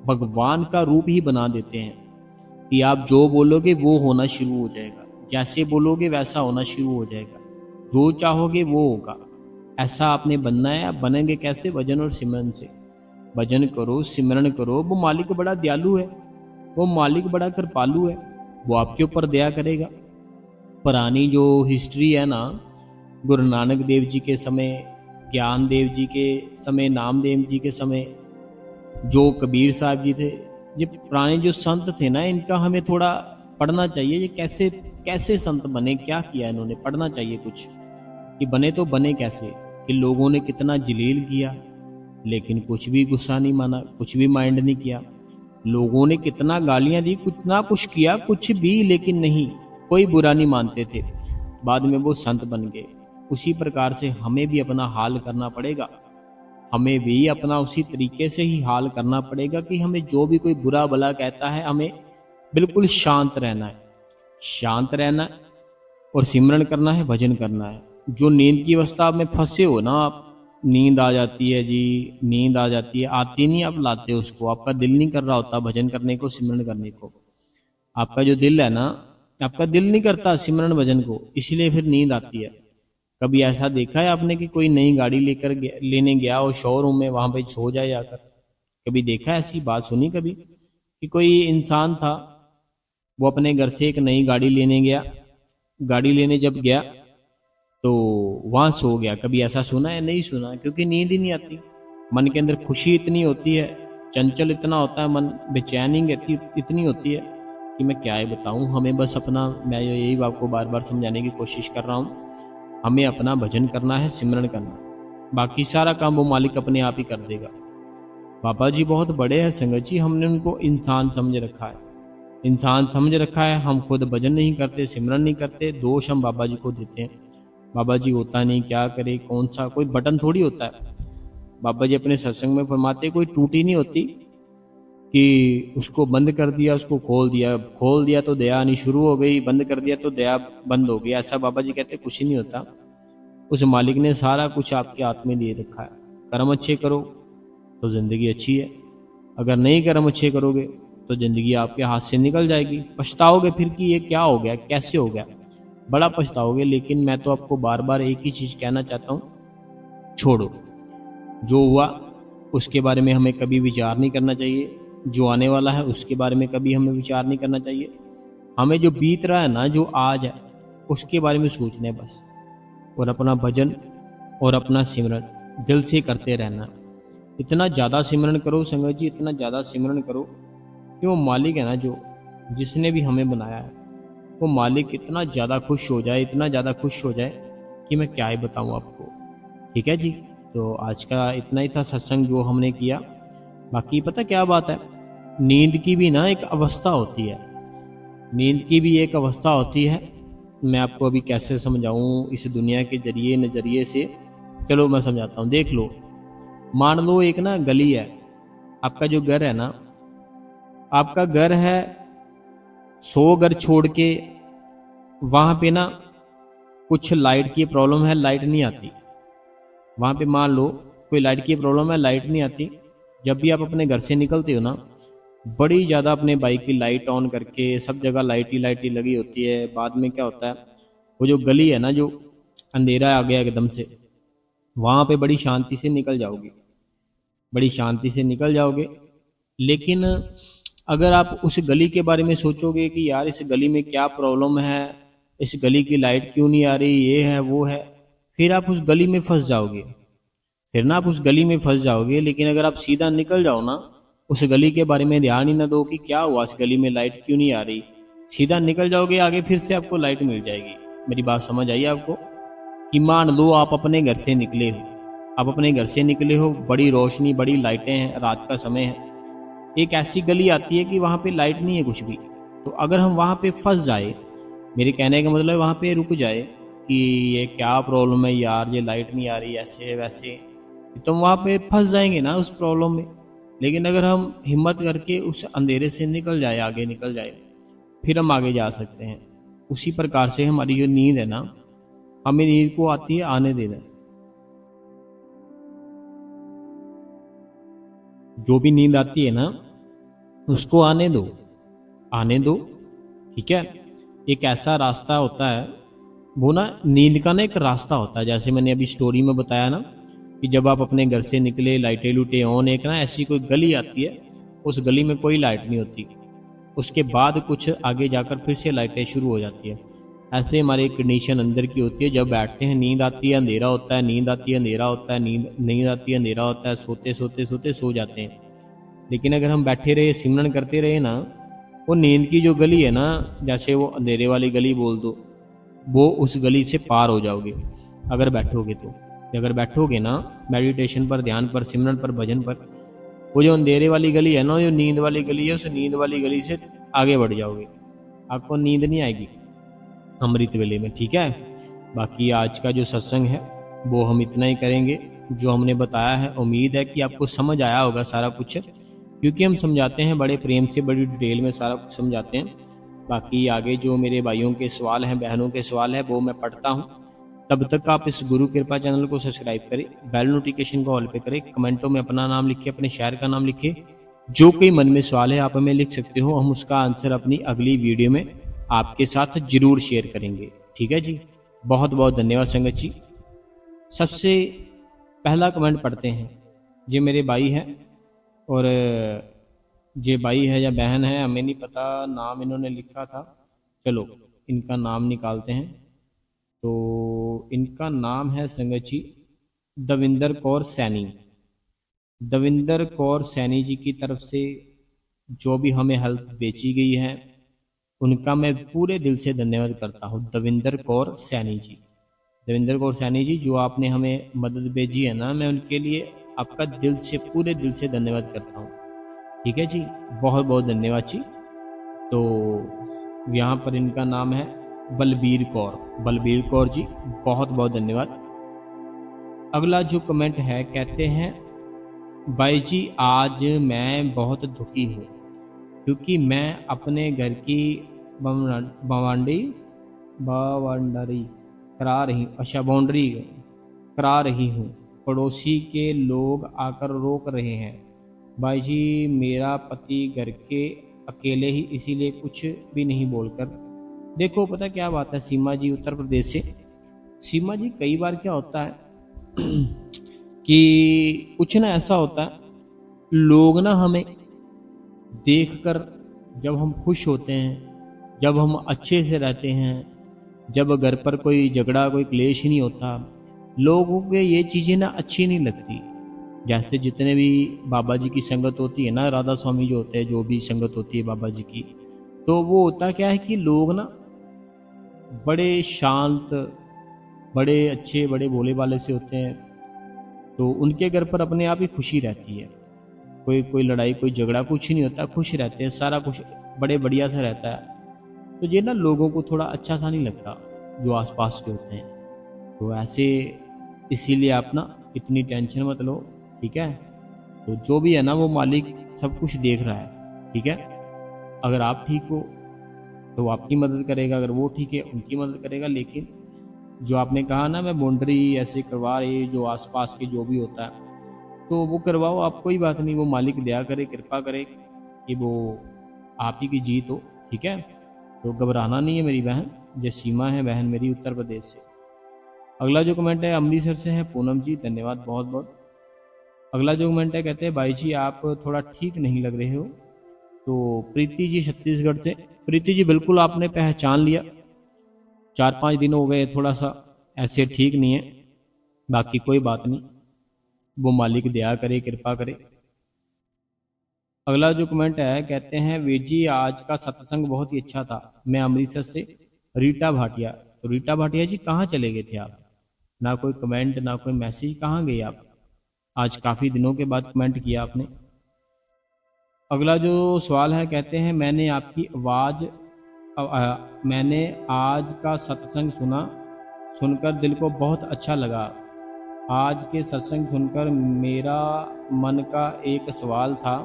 भगवान का रूप ही बना देते हैं कि आप जो बोलोगे वो होना शुरू हो जाएगा, जैसे बोलोगे वैसा होना शुरू हो जाएगा, जो चाहोगे वो होगा। ऐसा आपने बनना है। आप बनेंगे कैसे? भजन और सिमरन से। भजन करो, सिमरन करो, वो मालिक बड़ा दयालु है, वो मालिक बड़ा कृपालु है, वो आपके ऊपर दया करेगा। पुरानी जो हिस्ट्री है ना, गुरु नानक देव जी के समय, ज्ञान देव जी के समय, नामदेव जी के समय, जो कबीर साहब जी थे, ये पुराने जो संत थे ना, इनका हमें थोड़ा पढ़ना चाहिए। ये कैसे कैसे संत बने, क्या किया इन्होंने, पढ़ना चाहिए कुछ कि बने तो बने कैसे, कि लोगों ने कितना जलील किया लेकिन कुछ भी गुस्सा नहीं माना, कुछ भी माइंड नहीं किया। लोगों ने कितना गालियां दी, कितना कुछ किया, कुछ भी लेकिन नहीं, कोई बुरा नहीं मानते थे। बाद में वो संत बन गए। उसी प्रकार से हमें भी अपना हाल करना पड़ेगा, हमें भी अपना उसी तरीके से ही हाल करना पड़ेगा कि हमें जो भी कोई बुरा भला कहता है, हमें बिल्कुल शांत रहना है, शांत रहना है और सिमरन करना है, भजन करना है। जो नींद की अवस्था में फंसे हो ना आप, नींद आ जाती है जी, नींद आ जाती है, आती नहीं, आप लाते उसको, आपका दिल नहीं कर रहा होता भजन करने को, सिमरन करने को। आपका जो दिल है ना, आपका दिल नहीं करता सिमरन भजन को, इसलिए फिर नींद आती है। कभी ऐसा देखा है आपने कि कोई नई गाड़ी लेने गया और शोरूम में, वहां पे सो जाए जाकर? कभी देखा है? ऐसी बात सुनी कभी कि कोई इंसान था, वो अपने घर से एक नई गाड़ी लेने गया, गाड़ी लेने जब गया तो वहां सो गया? कभी ऐसा सुना है? नहीं सुना, क्योंकि नींद ही नहीं आती। मन के अंदर खुशी इतनी होती है, चंचल इतना होता है मन, बेचैनी इतनी होती है कि मैं क्या ही बताऊं। हमें बस अपना, मैं यही आपको बार बार समझाने की कोशिश कर रहा हूं, हमें अपना भजन करना है, सिमरन करना, बाकी सारा काम वो मालिक अपने आप ही कर देगा। बाबा जी बहुत बड़े हैं संगत जी, हमने उनको इंसान समझ रखा है, इंसान समझ रखा है। हम खुद भजन नहीं करते, सिमरन नहीं करते, दोष हम बाबा जी को देते हैं। बाबा जी होता नहीं, क्या करे, कौन सा कोई बटन थोड़ी होता है। बाबा जी अपने सत्संग में फरमाते कोई टूटी नहीं होती कि उसको बंद कर दिया, उसको खोल दिया तो दया आनी शुरू हो गई, बंद कर दिया तो दया बंद हो गई। ऐसा बाबा जी कहते कुछ नहीं होता। उस मालिक ने सारा कुछ आपके हाथ में दे रखा है। कर्म अच्छे करो तो जिंदगी अच्छी है, अगर नहीं कर्म अच्छे करोगे तो जिंदगी आपके हाथ से निकल जाएगी। पछताओगे फिर कि ये क्या हो गया, कैसे हो गया, बड़ा पछताओगे। लेकिन मैं तो आपको बार बार एक ही चीज कहना चाहता हूँ, छोड़ो। जो हुआ उसके बारे में हमें कभी विचार नहीं करना चाहिए, जो आने वाला है उसके बारे में कभी हमें विचार नहीं करना चाहिए। हमें जो बीत रहा है ना, जो आज है, उसके बारे में सोचना है बस। और अपना भजन और अपना सिमरन दिल से करते रहना। इतना ज़्यादा सिमरन करो संगत जी, इतना ज़्यादा सिमरन करो कि वो मालिक है ना, जो जिसने भी हमें बनाया है, वो मालिक इतना ज़्यादा खुश हो जाए, इतना ज़्यादा खुश हो जाए कि मैं क्या ही बताऊँ आपको। ठीक है जी, तो आज का इतना ही था सत्संग जो हमने किया। बाकी पता क्या बात है, नींद की भी ना एक अवस्था होती है, नींद की भी एक अवस्था होती है। मैं आपको अभी कैसे समझाऊं इस दुनिया के जरिए नज़रिए से, चलो मैं समझाता हूँ। देख लो, मान लो एक ना गली है, आपका जो घर है ना, आपका घर है 100 घर छोड़ के, वहाँ पे ना कुछ लाइट की प्रॉब्लम है, लाइट नहीं आती। वहाँ पे मान लो कोई लाइट की प्रॉब्लम है, लाइट नहीं आती। जब भी आप अपने घर से निकलते हो ना, बड़ी ज़्यादा अपने बाइक की लाइट ऑन करके, सब जगह लाइट ही लगी होती है। बाद में क्या होता है, वो जो गली है ना, जो अंधेरा आ गया एकदम से, वहाँ पे बड़ी शांति से निकल जाओगे, बड़ी शांति से निकल जाओगे। लेकिन अगर आप उस गली के बारे में सोचोगे कि यार इस गली में क्या प्रॉब्लम है, इस गली की लाइट क्यों नहीं आ रही, ये है वो है, फिर आप उस गली में फंस जाओगे, फिर ना आप उस गली में फंस जाओगे। लेकिन अगर आप सीधा निकल जाओ ना, उस गली के बारे में ध्यान ही ना दो कि क्या हुआ, इस गली में लाइट क्यों नहीं आ रही, सीधा निकल जाओगे आगे, फिर से आपको लाइट मिल जाएगी। मेरी बात समझ आई आपको? कि मान लो आप अपने घर से निकले हो, आप अपने घर से निकले हो, बड़ी रोशनी, बड़ी लाइटें हैं, रात का समय है, एक ऐसी गली आती है कि वहाँ पे लाइट नहीं है कुछ भी। तो अगर हम वहाँ पे फंस जाए, मेरे कहने का मतलब वहाँ पे रुक जाए कि ये क्या प्रॉब्लम है यार, ये लाइट नहीं आ रही ऐसे वैसे, तो वहाँ पे फंस जाएंगे ना उस प्रॉब्लम में। लेकिन अगर हम हिम्मत करके उस अंधेरे से निकल जाए, आगे निकल जाए, फिर हम आगे जा सकते हैं। उसी प्रकार से हमारी जो नींद है ना, हमें नींद को आती है आने देना। जो भी नींद आती है ना, उसको आने दो, आने दो। ठीक है, एक ऐसा रास्ता होता है, वो ना नींद का ना एक रास्ता होता है। जैसे मैंने अभी स्टोरी में बताया ना कि जब आप अपने घर से निकले, लाइटें लूटे ऑन, एक ना ऐसी कोई गली आती है, उस गली में कोई लाइट नहीं होती, उसके बाद कुछ आगे जाकर फिर से लाइटें शुरू हो जाती है। ऐसे हमारी एक कंडीशन अंदर की होती है, जब बैठते हैं नींद आती है, अंधेरा होता है, नींद आती है, अंधेरा होता है, नींद आती है, अंधेरा होता है, सोते सोते सोते सो जाते हैं। लेकिन अगर हम बैठे रहे, सिमरन करते रहे ना, वो नींद की जो गली है ना, जैसे वो अंधेरे वाली गली बोल दो, वो उस गली से पार हो जाओगे अगर बैठोगे तो। अगर बैठोगे ना मेडिटेशन पर, ध्यान पर, सिमरन पर, भजन पर, वो जो अंधेरे वाली गली है ना, जो नींद वाली गली है, उस नींद वाली गली से आगे बढ़ जाओगे, आपको नींद नहीं आएगी अमृत वेले में। ठीक है, बाकी आज का जो सत्संग है वो हम इतना ही करेंगे जो हमने बताया है। उम्मीद है कि आपको समझ आया होगा सारा कुछ, क्योंकि हम समझाते हैं बड़े प्रेम से, बड़ी डिटेल में सारा कुछ समझाते हैं। बाकी आगे जो मेरे भाइयों के सवाल हैं, बहनों के सवाल है, वो मैं पढ़ता हूँ। तब तक आप इस गुरु कृपा चैनल को सब्सक्राइब करें, बेल नोटिफिकेशन को ऑल पे करें, कमेंटों में अपना नाम लिखिए, अपने शहर का नाम लिखिए। जो कोई मन में सवाल है आप हमें लिख सकते हो, हम उसका आंसर अपनी अगली वीडियो में आपके साथ जरूर शेयर करेंगे। ठीक है जी, बहुत बहुत धन्यवाद संगत जी। सबसे पहला कमेंट पढ़ते हैं। ये मेरे भाई है, और ये भाई है या बहन है हमें नहीं पता, नाम इन्होंने लिखा था, चलो इनका नाम निकालते हैं। तो इनका नाम है संगत जी दविंदर कौर सैनी। दविंदर कौर सैनी जी की तरफ से जो भी हमें हेल्प बेची गई है, उनका मैं पूरे दिल से धन्यवाद करता हूँ। दविंदर कौर सैनी जी, दविंदर कौर सैनी जी, जो आपने हमें मदद भेजी है ना, मैं उनके लिए आपका दिल से, पूरे दिल से धन्यवाद करता हूँ। ठीक है जी, बहुत बहुत धन्यवाद जी। तो यहाँ पर इनका नाम है बलबीर कौर, बलबीर कौर जी, बहुत बहुत धन्यवाद। अगला जो कमेंट है, कहते हैं भाई जी आज मैं बहुत दुखी हूँ, क्योंकि मैं अपने घर की बाउंड्री करा रही, अच्छा बाउंड्री करा रही हूँ, पड़ोसी के लोग आकर रोक रहे हैं। भाई जी मेरा पति घर के अकेले ही, इसीलिए कुछ भी नहीं बोलकर। देखो पता क्या बात है सीमा जी, उत्तर प्रदेश से। सीमा जी कई बार क्या होता है कि कुछ ना ऐसा होता है, लोग ना हमें देखकर जब हम खुश होते हैं, जब हम अच्छे से रहते हैं, जब घर पर कोई झगड़ा, कोई क्लेश नहीं होता, लोगों को ये चीज़ें ना अच्छी नहीं लगती। जैसे जितने भी बाबा जी की संगत होती है ना, राधा स्वामी जो होते हैं, जो भी संगत होती है बाबा जी की, तो वो होता क्या है कि लोग ना बड़े शांत, बड़े अच्छे, बड़े भोले भाले से होते हैं। तो उनके घर पर अपने आप ही खुशी रहती है। कोई कोई लड़ाई, कोई झगड़ा कुछ नहीं होता, खुश रहते हैं, सारा कुछ बड़े बढ़िया से रहता है। तो ये ना लोगों को थोड़ा अच्छा सा नहीं लगता जो आसपास के होते हैं। तो ऐसे, इसीलिए आप ना इतनी टेंशन मत लो, ठीक है। तो जो भी है ना, वो मालिक सब कुछ देख रहा है, ठीक है। अगर आप ठीक हो तो वो आपकी मदद करेगा, अगर वो ठीक है उनकी मदद करेगा। लेकिन जो आपने कहा ना, मैं बाउंड्री ऐसे करवा रही, जो आसपास के जो भी होता है तो वो करवाओ आप, कोई बात नहीं। वो मालिक दया करे, कृपा करे कि वो आप ही की जीत हो, ठीक है। तो घबराना नहीं है मेरी बहन। जो सीमा है बहन मेरी, उत्तर प्रदेश से। अगला जो कमेंट है अमृतसर से है पूनम जी, धन्यवाद बहुत बहुत। अगला जो कमेंट है, कहते हैं भाई जी आप थोड़ा ठीक नहीं लग रहे हो। तो प्रीति जी छत्तीसगढ़ से। प्रीति जी बिल्कुल आपने पहचान लिया, 4-5 दिन हो गए थोड़ा सा ऐसे ठीक नहीं है। बाकी कोई बात नहीं, वो मालिक दया करे, कृपा करे। अगला जो कमेंट है, कहते हैं वीर जी आज का सत्संग बहुत ही अच्छा था। मैं अमृतसर से रीटा भाटिया। तो रीटा भाटिया जी कहाँ चले गए थे आप? ना कोई कमेंट, ना कोई मैसेज, कहाँ गए आप? आज काफ़ी दिनों के बाद कमेंट किया आपने। अगला जो सवाल है, कहते हैं मैंने आज का सत्संग सुनकर दिल को बहुत अच्छा लगा। आज के सत्संग सुनकर मेरा मन का एक सवाल था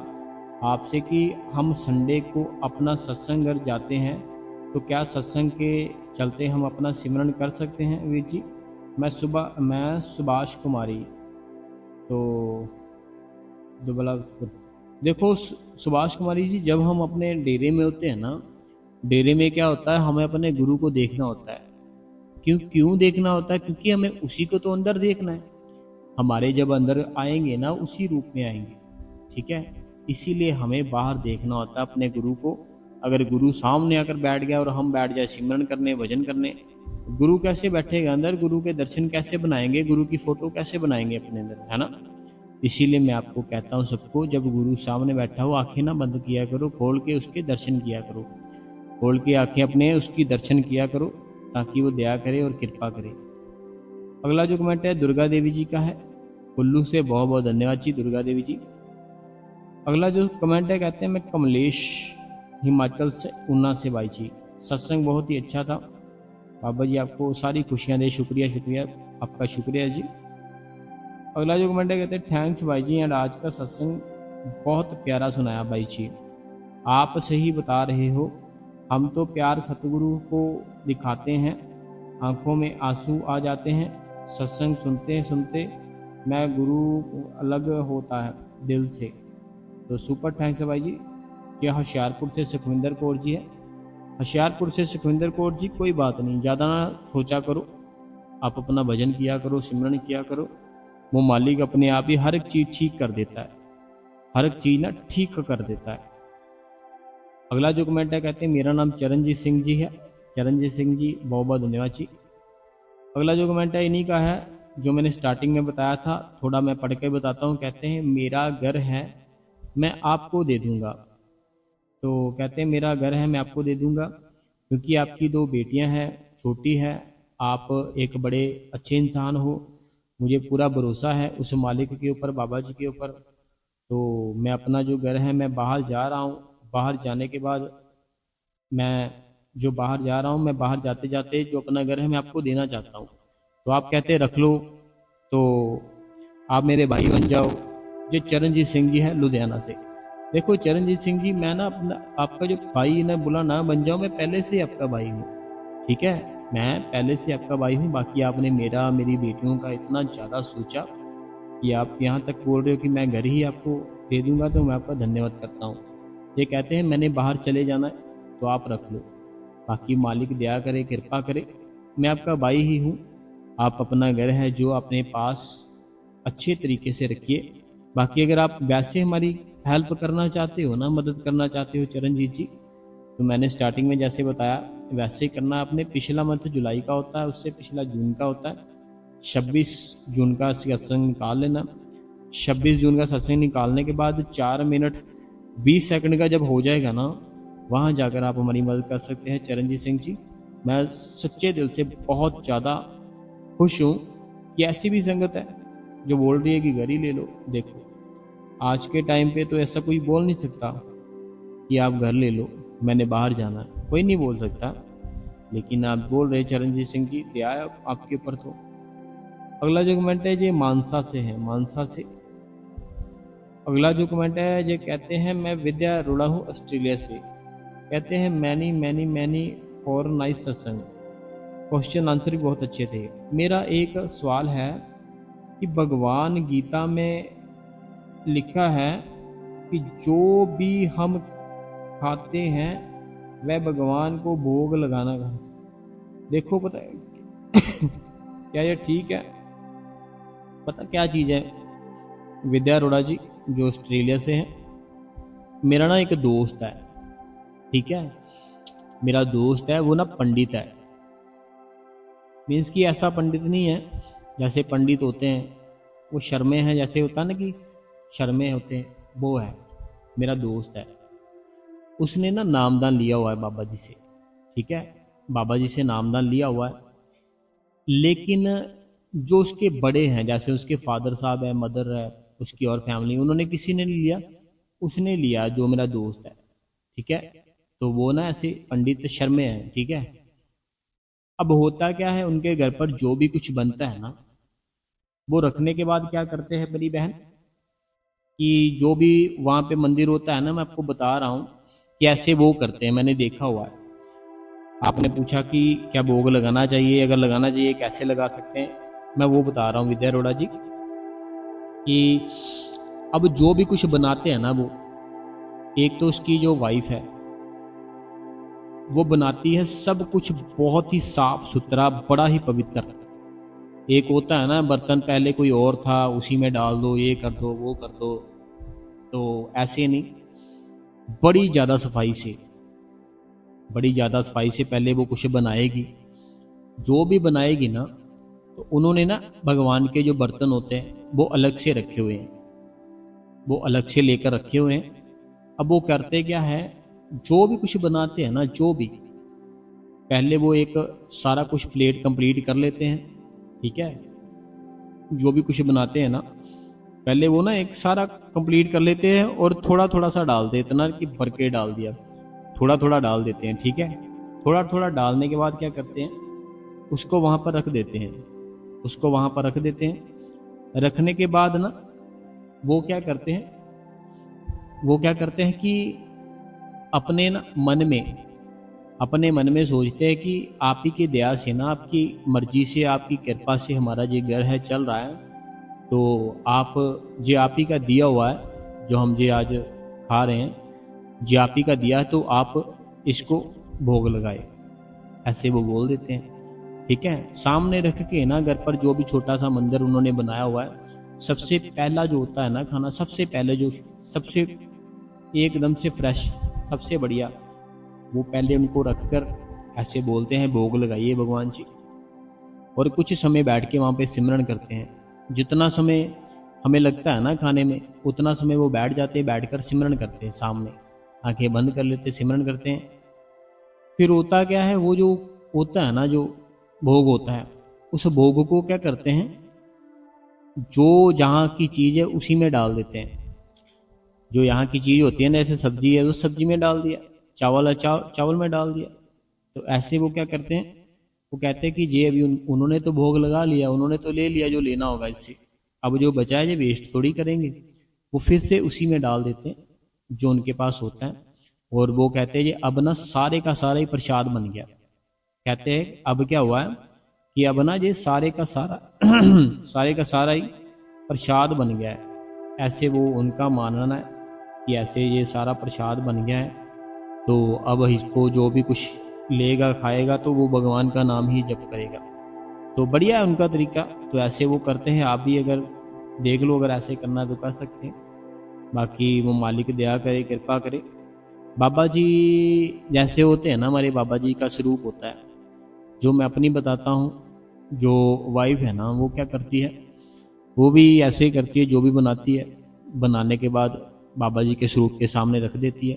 आपसे कि हम संडे को अपना सत्संग घर जाते हैं, तो क्या सत्संग के चलते हम अपना सिमरन कर सकते हैं वीर जी? मैं सुभाष कुमारी। तो दुबला, देखो सुभाष कुमारी जी, जब हम अपने डेरे में होते हैं ना, डेरे में क्या होता है, हमें अपने गुरु को देखना होता है। क्यों क्यों देखना होता है? क्योंकि हमें उसी को तो अंदर देखना है। हमारे जब अंदर आएंगे ना, उसी रूप में आएंगे, ठीक है। इसीलिए हमें बाहर देखना होता है अपने गुरु को। अगर गुरु सामने आकर बैठ गया और हम बैठ जाए सिमरन करने, भजन करने, गुरु कैसे बैठेगा अंदर? गुरु के दर्शन कैसे बनाएंगे? गुरु की फोटो कैसे बनाएंगे अपने अंदर, है ना। इसीलिए मैं आपको कहता हूँ सबको, जब गुरु सामने बैठा हो आंखें ना बंद किया करो, खोल के उसके दर्शन किया करो। खोल के आंखें अपने उसकी दर्शन किया करो, ताकि वो दया करे और कृपा करे। अगला जो कमेंट है दुर्गा देवी जी का है, कुल्लू से। बहुत बहुत धन्यवाद जी दुर्गा देवी जी। अगला जो कमेंट है, कहते हैं मैं कमलेश, हिमाचल से, ऊना से। भाई जी सत्संग बहुत ही अच्छा था। बाबा जी आपको सारी खुशियाँ दे। शुक्रिया शुक्रिया, आपका शुक्रिया जी। अगला जो कमेंट है, कहते हैं थैंक्स भाई जी, एंड आज का सत्संग बहुत प्यारा सुनाया भाई जी। आप सही बता रहे हो, हम तो प्यार सतगुरु को दिखाते हैं, आंखों में आंसू आ जाते हैं। सत्संग सुनते सुनते मैं गुरु अलग होता है दिल से। तो सुपर थैंक्स है भाई जी। क्या होशियारपुर से सुखविंदर कौर जी है। होशियारपुर से सुखविंदर कौर जी, कोई बात नहीं, ज़्यादा ना सोचा करो, आप अपना भजन किया करो, सिमरन किया करो। वो मालिक अपने आप ही हर एक चीज़ ठीक कर देता है, हर एक चीज़ ना ठीक कर देता है। अगला जो कमेंट है, कहते हैं मेरा नाम चरणजीत सिंह जी है। चरणजीत सिंह जी बहुत बहुत धन्यवाद जी। अगला जो कमेंट है इन्हीं का है, जो मैंने स्टार्टिंग में बताया था, थोड़ा मैं पढ़ के बताता हूँ। कहते हैं मेरा घर है मैं आपको दे दूंगा। तो कहते हैं मेरा घर है मैं आपको दे दूंगा, क्योंकि आपकी 2 बेटियां हैं, छोटी है, आप एक बड़े अच्छे इंसान हो। मुझे पूरा भरोसा है उस मालिक के ऊपर, बाबा जी के ऊपर। तो मैं अपना जो घर है, मैं बाहर जा रहा हूँ। बाहर जाने के बाद मैं बाहर जाते जाते जो अपना घर है मैं आपको देना चाहता हूँ। तो आप कहते हैं रख लो, तो आप मेरे भाई बन जाओ। जो चरणजीत सिंह जी है लुधियाना से। देखो चरणजीत सिंह जी, मैं ना अपना आपका जो भाई ने बोला ना बन जाओ, मैं पहले से ही आपका भाई हूँ, ठीक है। मैं पहले से आपका भाई हूँ। बाकी आपने मेरी बेटियों का इतना ज़्यादा सोचा कि आप यहाँ तक बोल रहे हो कि मैं घर ही आपको दे दूंगा, तो मैं आपका धन्यवाद करता हूँ। ये कहते हैं मैंने बाहर चले जाना है, तो आप रख लो। बाकी मालिक दया करे, कृपा करे, मैं आपका भाई ही हूँ। आप अपना घर है जो अपने पास अच्छे तरीके से रखिए। बाकी अगर आप वैसे हमारी हेल्प करना चाहते हो ना, मदद करना चाहते हो चरणजीत जी, तो मैंने स्टार्टिंग में जैसे बताया वैसे ही करना। आपने पिछला मंथ जुलाई का होता है, उससे पिछला जून का होता है। 26 जून का सत्संग निकाल लेना। 26 जून का सत्संग निकालने के बाद 4 मिनट 20 सेकंड का जब हो जाएगा ना, वहाँ जाकर आप हमारी मदद कर सकते हैं चरणजीत सिंह जी। मैं सच्चे दिल से बहुत ज़्यादा खुश हूँ कि ऐसी भी संगत है जो बोल रही है कि घर ही ले लो। देखो आज के टाइम पे तो ऐसा कोई बोल नहीं सकता कि आप घर ले लो, मैंने बाहर जाना है, कोई नहीं बोल सकता। लेकिन आप बोल रहे चरणजीत सिंह जी, दया है आपके ऊपर। तो अगला जो कमेंट है ये मानसा से है, मानसा से। अगला जो कमेंट है ये कहते हैं, मैं विद्या अरोड़ा हूँ ऑस्ट्रेलिया से। कहते हैं many many many for nice सत्संग, क्वेश्चन आंसर भी बहुत अच्छे थे। मेरा एक सवाल है कि भगवान गीता में लिखा है कि जो भी हम खाते हैं वह भगवान को भोग लगाना है। देखो पता है क्या ये ठीक है? पता क्या चीज़ है विद्या अरोड़ा जी, जो ऑस्ट्रेलिया से हैं। मेरा ना एक दोस्त है, ठीक है, मेरा दोस्त है, वो ना पंडित है। मीन्स कि ऐसा पंडित नहीं है जैसे पंडित होते हैं वो शर्मे हैं, जैसे होता है ना कि शर्मे होते हैं, वो है मेरा दोस्त है। उसने ना नामदान लिया हुआ है बाबा जी से, ठीक है, बाबा जी से नामदान लिया हुआ है। लेकिन जो उसके बड़े हैं, जैसे उसके फादर साहब है, मदर है, उसकी और फैमिली, उन्होंने किसी ने नहीं लिया, उसने लिया, जो मेरा दोस्त है, ठीक है। तो वो ना ऐसे पंडित शर्मे हैं, ठीक है। अब होता क्या है, उनके घर पर जो भी कुछ बनता है ना, वो रखने के बाद क्या करते हैं मेरी बहन, कि जो भी वहाँ पे मंदिर होता है ना, मैं आपको बता रहा हूँ कि ऐसे वो करते हैं, मैंने देखा हुआ है। आपने पूछा कि क्या भोग लगाना चाहिए, अगर लगाना चाहिए कैसे लगा सकते हैं, मैं वो बता रहा हूँ विद्या अरोड़ा जी, कि अब जो भी कुछ बनाते हैं ना, वो एक तो उसकी जो वाइफ है वो बनाती है सब कुछ बहुत ही साफ सुथरा, बड़ा ही पवित्र। एक होता है ना बर्तन पहले कोई और था, उसी में डाल दो, ये कर दो, वो कर दो, तो ऐसे नहीं, बड़ी ज़्यादा सफाई से, बड़ी ज़्यादा सफाई से पहले वो कुछ बनाएगी। जो भी बनाएगी ना, तो उन्होंने ना भगवान के जो बर्तन होते हैं वो अलग से रखे हुए हैं, वो अलग से लेकर रखे हुए हैं। अब वो करते क्या है, जो भी कुछ बनाते हैं ना, जो भी, पहले वो एक सारा कुछ प्लेट कंप्लीट कर लेते हैं, ठीक है। जो भी कुछ बनाते हैं ना, पहले वो ना एक सारा कंप्लीट कर लेते हैं और थोड़ा थोड़ा सा डाल देते, इतना कि भर के डाल दिया, थोड़ा थोड़ा डाल देते हैं, ठीक है। थोड़ा थोड़ा डालने के बाद क्या करते हैं, उसको वहाँ पर रख देते हैं, उसको वहाँ पर रख देते हैं। रखने के बाद ना वो क्या करते हैं, वो क्या करते हैं कि अपने ना मन में, अपने मन में सोचते हैं कि आप ही की दया से ना, आपकी मर्जी से, आपकी कृपा से हमारा ये घर है चल रहा है, तो आप जे आप ही का दिया हुआ है, जो हम जे आज खा रहे हैं, जे आप ही का दिया है, तो आप इसको भोग लगाए, ऐसे वो बोल देते हैं, ठीक है। सामने रख के ना घर पर जो भी छोटा सा मंदिर उन्होंने बनाया हुआ है, सबसे पहला जो होता है ना खाना, सबसे पहले जो सबसे एकदम से फ्रेश, सबसे बढ़िया, वो पहले उनको रखकर ऐसे बोलते हैं भोग लगाइए भगवान जी। और कुछ समय बैठ के वहाँ पे सिमरन करते हैं। जितना समय हमें लगता है ना खाने में, उतना समय वो बैठ जाते हैं, बैठकर सिमरन करते हैं, सामने आंखें बंद कर लेते, सिमरन करते हैं। फिर होता क्या है, वो जो होता है ना, जो भोग होता है, उस भोग को क्या करते हैं, जो जहाँ की चीज़ है उसी में डाल देते हैं। जो यहाँ की चीज़ होती है ना, जैसे सब्जी है, उस सब्जी में डाल दिया, चावल है चावल में डाल दिया। तो ऐसे वो क्या करते हैं, वो कहते हैं कि ये अभी उन्होंने तो भोग लगा लिया, उन्होंने तो ले लिया जो लेना होगा इससे, अब जो बचा है ये वेस्ट थोड़ी करेंगे, वो फिर से उसी में डाल देते हैं जो उनके पास होता है। और वो कहते हैं ये अब ना सारे का सारा ही प्रसाद बन गया। कहते हैं अब क्या हुआ है कि अब ना ये सारे का सारा सारे का सारा ही प्रसाद बन गया है। ऐसे वो उनका मानना है कि ऐसे ये सारा प्रसाद बन गया है, तो अब इसको जो भी कुछ लेगा खाएगा तो वो भगवान का नाम ही जप करेगा। तो बढ़िया है उनका तरीका, तो ऐसे वो करते हैं। आप भी अगर देख लो, अगर ऐसे करना है तो कर सकते हैं। बाकी वो मालिक दया करे, कृपा करे। बाबा जी जैसे होते हैं ना, हमारे बाबा जी का स्वरूप होता है, जो मैं अपनी बताता हूँ जो वाइफ है ना वो क्या करती है, वो भी ऐसे ही करती है, जो भी बनाती है बनाने के बाद बाबा जी के स्वरूप के सामने रख देती है।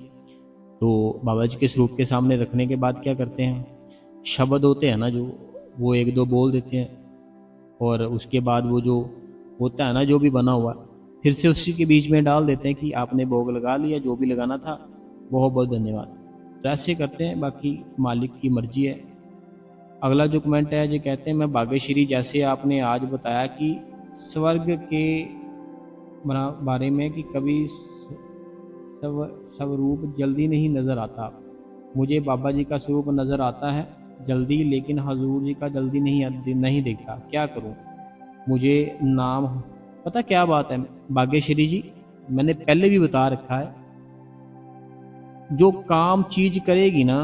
तो बाबा जी के स्वरूप के सामने रखने के बाद क्या करते हैं, शब्द होते हैं ना जो, वो एक दो बोल देते हैं, और उसके बाद वो जो होता है ना जो भी बना हुआ फिर से उसी के बीच में डाल देते हैं कि आपने भोग लगा लिया, जो भी लगाना था, बहुत बहुत धन्यवाद। तो ऐसे करते हैं, बाकी मालिक की मर्जी है। अगला जो कमेंट है जो कहते हैं, मैं भाग्यश्री जैसे आपने आज बताया कि स्वर्ग के बारे में कि कभी स्वरूप जल्दी नहीं नज़र आता, मुझे बाबा जी का स्वरूप नज़र आता है जल्दी, लेकिन हजूर जी का जल्दी नहीं दिखता, क्या करूं? मुझे नाम पता क्या बात है भाग्यश्री जी, मैंने पहले भी बता रखा है, जो काम चीज करेगी ना,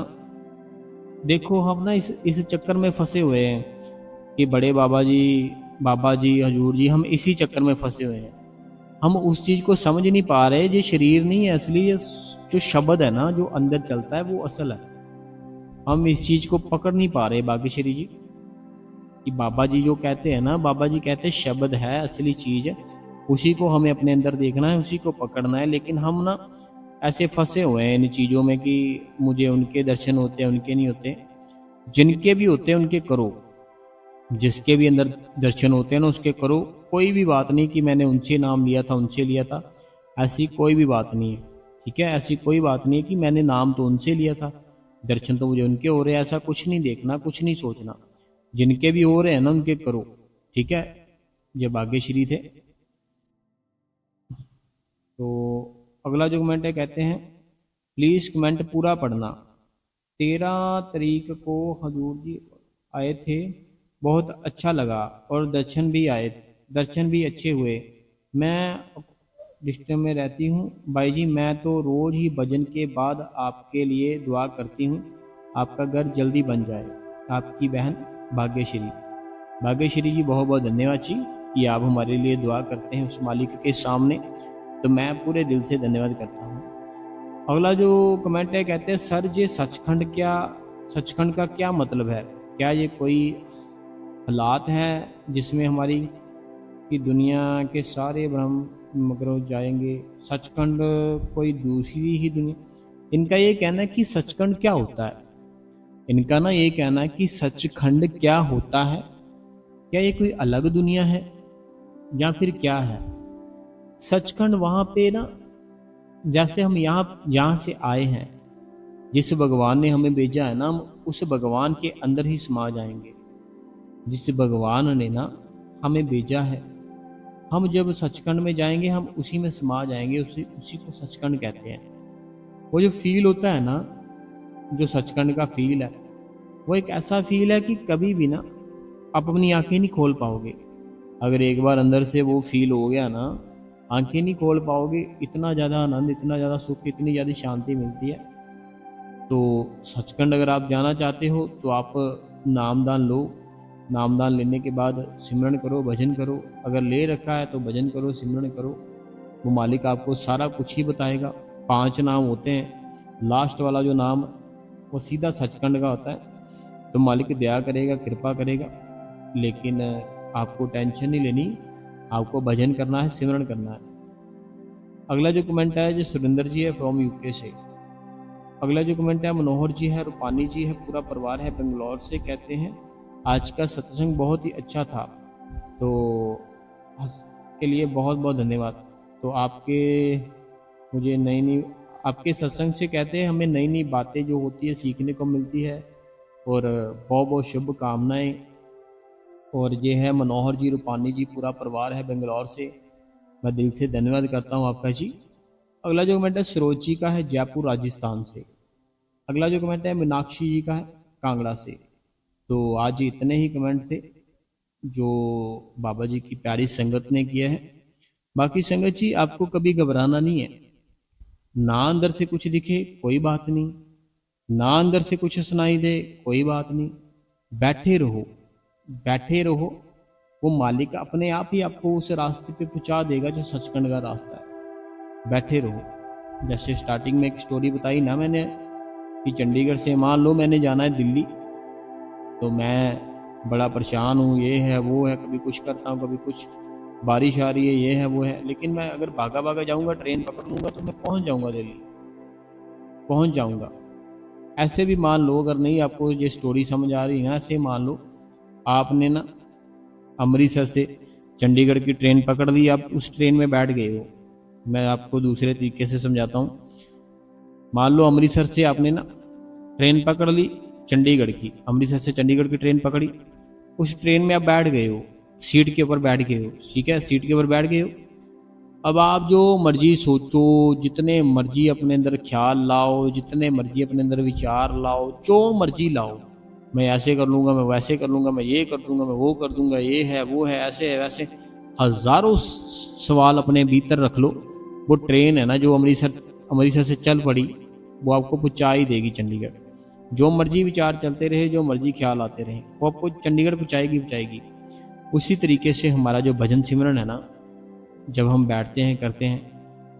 देखो हम ना इस चक्कर में फंसे हुए हैं कि बड़े बाबा जी हजूर जी, हम इसी चक्कर में फंसे हुए हैं। हम उस चीज को समझ नहीं पा रहे, ये शरीर नहीं है असली, ये जो शब्द है ना जो अंदर चलता है वो असल है। हम इस चीज को पकड़ नहीं पा रहे भाग्यश्री जी, कि बाबा जी जो कहते हैं ना, बाबा जी कहते हैं शब्द है असली चीज है, उसी को हमें अपने अंदर देखना है, उसी को पकड़ना है। लेकिन हम ना ऐसे फंसे हुए हैं इन चीज़ों में कि मुझे उनके दर्शन होते हैं, उनके नहीं होते। जिनके भी होते हैं उनके करो, जिसके भी अंदर दर्शन होते हैं ना उसके करो। कोई भी बात नहीं कि मैंने उनसे नाम लिया था, उनसे लिया था, ऐसी कोई भी बात नहीं है। ठीक है, ऐसी कोई बात नहीं है कि मैंने नाम तो उनसे लिया था, दर्शन तो मुझे उनके हो रहे हैं, ऐसा कुछ नहीं देखना, कुछ नहीं सोचना। जिनके भी हो रहे हैं ना उनके करो। ठीक है, ये भाग्यश्री थे। तो अगला जो कमेंट है कहते हैं, प्लीज़ कमेंट पूरा पढ़ना। 13 तारीख को हजूर जी आए थे, बहुत अच्छा लगा, और दर्शन भी अच्छे हुए। मैं डिस्ट्रिक्ट में रहती हूँ भाई जी, मैं तो रोज़ ही भजन के बाद आपके लिए दुआ करती हूँ, आपका घर जल्दी बन जाए। आपकी बहन भाग्यश्री। भाग्यश्री जी बहुत बहुत धन्यवाद जी कि आप हमारे लिए दुआ करते हैं उस मालिक के सामने, तो मैं पूरे दिल से धन्यवाद करता हूँ। अगला जो कमेंट है कहते हैं, सर ये सचखंड का क्या मतलब है? क्या ये कोई हालात है जिसमें हमारी की दुनिया के सारे ब्रह्म मगर जाएंगे? सचखंड कोई दूसरी ही दुनिया? इनका ये कहना है कि सचखंड क्या होता है, इनका ना ये कहना है कि सचखंड क्या होता है, क्या ये कोई अलग दुनिया है या फिर क्या है? सचखंड वहां पे ना, जैसे हम यहाँ से आए हैं, जिस भगवान ने हमें भेजा है ना, हम उस भगवान के अंदर ही समा जाएंगे। जिस भगवान ने ना हमें भेजा है, हम जब सचखंड में जाएंगे हम उसी में समा जाएंगे, उसी को सचखंड कहते हैं। वो जो फील होता है ना, जो सचखंड का फील है, वो एक ऐसा फील है कि कभी भी ना आप अपनी आंखें नहीं खोल पाओगे। अगर एक बार अंदर से वो फील हो गया ना, आंखें नहीं खोल पाओगे। इतना ज़्यादा आनंद, इतना ज़्यादा सुख, इतनी ज़्यादा शांति मिलती है। तो सचखंड अगर आप जाना चाहते हो तो आप नामदान लो, नामदान लेने के बाद सिमरन करो, भजन करो। अगर ले रखा है तो भजन करो, सिमरन करो, वो मालिक आपको सारा कुछ ही बताएगा। 5 नाम होते हैं, लास्ट वाला जो नाम वो सीधा सचखंड का होता है। तो मालिक दया करेगा, कृपा करेगा। लेकिन आपको टेंशन नहीं लेनी, आपको भजन करना है, सिमरन करना है। अगला जो कमेंट है जो सुरेंद्र जी है फ्रॉम यूके से। अगला जो कमेंट है मनोहर जी है, रूपानी जी है, पूरा परिवार है बेंगलोर से। कहते हैं आज का सत्संग बहुत ही अच्छा था, तो के लिए बहुत बहुत धन्यवाद। तो आपके मुझे नई आपके सत्संग से कहते हैं हमें नई नई बातें जो होती है सीखने को मिलती है, और बहुत बहुत शुभकामनाएं। और ये है मनोहर जी, रूपानी जी, पूरा परिवार है बेंगलोर से। मैं दिल से धन्यवाद करता हूँ आपका जी। अगला जो कमेंट है सरोज जी का है, जयपुर राजस्थान से। अगला जो कमेंट है मीनाक्षी जी का है, कांगड़ा से। तो आज इतने ही कमेंट थे जो बाबा जी की प्यारी संगत ने किया है। बाकी संगत जी आपको कभी घबराना नहीं है, ना अंदर से कुछ दिखे कोई बात नहीं, ना अंदर से कुछ सुनाई दे कोई बात नहीं। बैठे रहो, बैठे रहो, वो मालिक अपने आप ही आपको उस रास्ते पे पहुंचा देगा जो सचखंड का रास्ता है। बैठे रहो। जैसे स्टार्टिंग में एक स्टोरी बताई ना मैंने कि चंडीगढ़ से मान लो मैंने जाना है दिल्ली, तो मैं बड़ा परेशान हूँ, ये है वो है, कभी कुछ करता हूँ कभी कुछ, बारिश आ रही है, ये है वो है। लेकिन मैं अगर भागा भागा जाऊँगा, ट्रेन पकड़ लूँगा तो मैं पहुँच जाऊँगा दिल्ली, पहुँच जाऊँगा। ऐसे भी मान लो, अगर नहीं आपको ये स्टोरी समझ आ रही है ना, ऐसे मान लो आपने ना अमृतसर से चंडीगढ़ की ट्रेन पकड़ ली, आप उस ट्रेन में बैठ गए हो। मैं आपको दूसरे तरीके से समझाता हूँ। मान लो अमृतसर से आपने ना ट्रेन पकड़ ली चंडीगढ़ की, अमृतसर से चंडीगढ़ की ट्रेन पकड़ी, उस ट्रेन में आप बैठ गए हो, सीट के ऊपर बैठ गए हो, ठीक है, सीट के ऊपर बैठ गए हो। अब आप जो मर्जी सोचो, जितने मर्जी अपने अंदर ख्याल लाओ, जितने मर्जी अपने अंदर विचार लाओ, जो मर्जी लाओ, मैं ऐसे कर लूँगा, मैं वैसे कर लूँगा, मैं ये कर दूंगा, मैं वो कर दूंगा, ये है वो है, ऐसे है वैसे, हजारों सवाल अपने भीतर रख लो। वो ट्रेन है ना जो अमृतसर से चल पड़ी, वो आपको पहुँचा ही देगी चंडीगढ़। जो मर्जी विचार चलते रहे, जो मर्जी ख्याल आते रहे, वो आपको चंडीगढ़ पहुँचाएगी पहुँचाएगी। उसी तरीके से हमारा जो भजन सिमरन है ना, जब हम बैठते हैं करते हैं,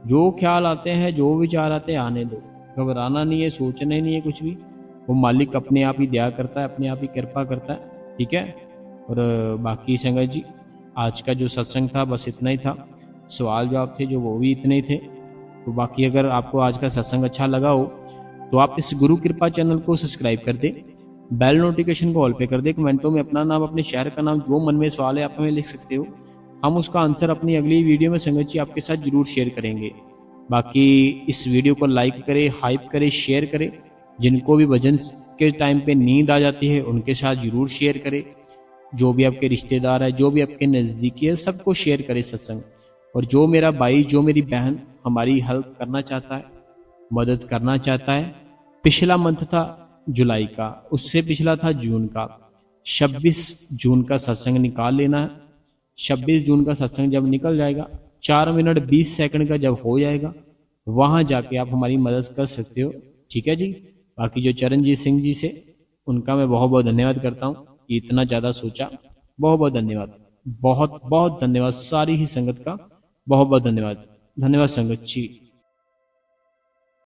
जो ख्याल आते हैं, जो विचार आते हैं, आने दो, घबराना नहीं है, सोचना ही नहीं है कुछ भी। वो मालिक अपने आप ही दया करता है, अपने आप ही कृपा करता है, ठीक है। और बाकी संगत जी, आज का जो सत्संग था बस इतना ही था। सवाल जवाब थे जो वो भी इतने ही थे। तो बाकी अगर आपको आज का सत्संग अच्छा लगा हो तो आप इस गुरु कृपा चैनल को सब्सक्राइब कर दें, बेल नोटिफिकेशन को ऑल पे कर दें, कमेंटों में अपना नाम, अपने शहर का नाम, जो मन में सवाल है आप हमें लिख सकते हो। हम उसका आंसर अपनी अगली वीडियो में संगत जी आपके साथ जरूर शेयर करेंगे। बाकी इस वीडियो को लाइक करें, हाइप करें, शेयर करें। जिनको भी भजन के टाइम पे नींद आ जाती है उनके साथ जरूर शेयर करें। जो भी आपके रिश्तेदार है, जो भी आपके नज़दीकी है, सबको शेयर करें सत्संग। और जो मेरा भाई, जो मेरी बहन हमारी हेल्प करना चाहता है, मदद करना चाहता है, पिछला मंथ था जुलाई का, उससे पिछला था जून का, 26 जून का सत्संग निकाल लेना है। 26 जून का सत्संग जब निकल जाएगा, 4 मिनट 20 सेकंड का जब हो जाएगा, वहां जाके आप हमारी मदद कर सकते हो, ठीक है जी। बाकी जो चरणजीत सिंह जी से, उनका मैं बहुत बहुत धन्यवाद करता हूँ, इतना ज़्यादा सोचा, बहुत बहुत धन्यवाद, बहुत बहुत धन्यवाद सारी ही संगत का, बहुत बहुत धन्यवाद। धन्यवाद संगत जी।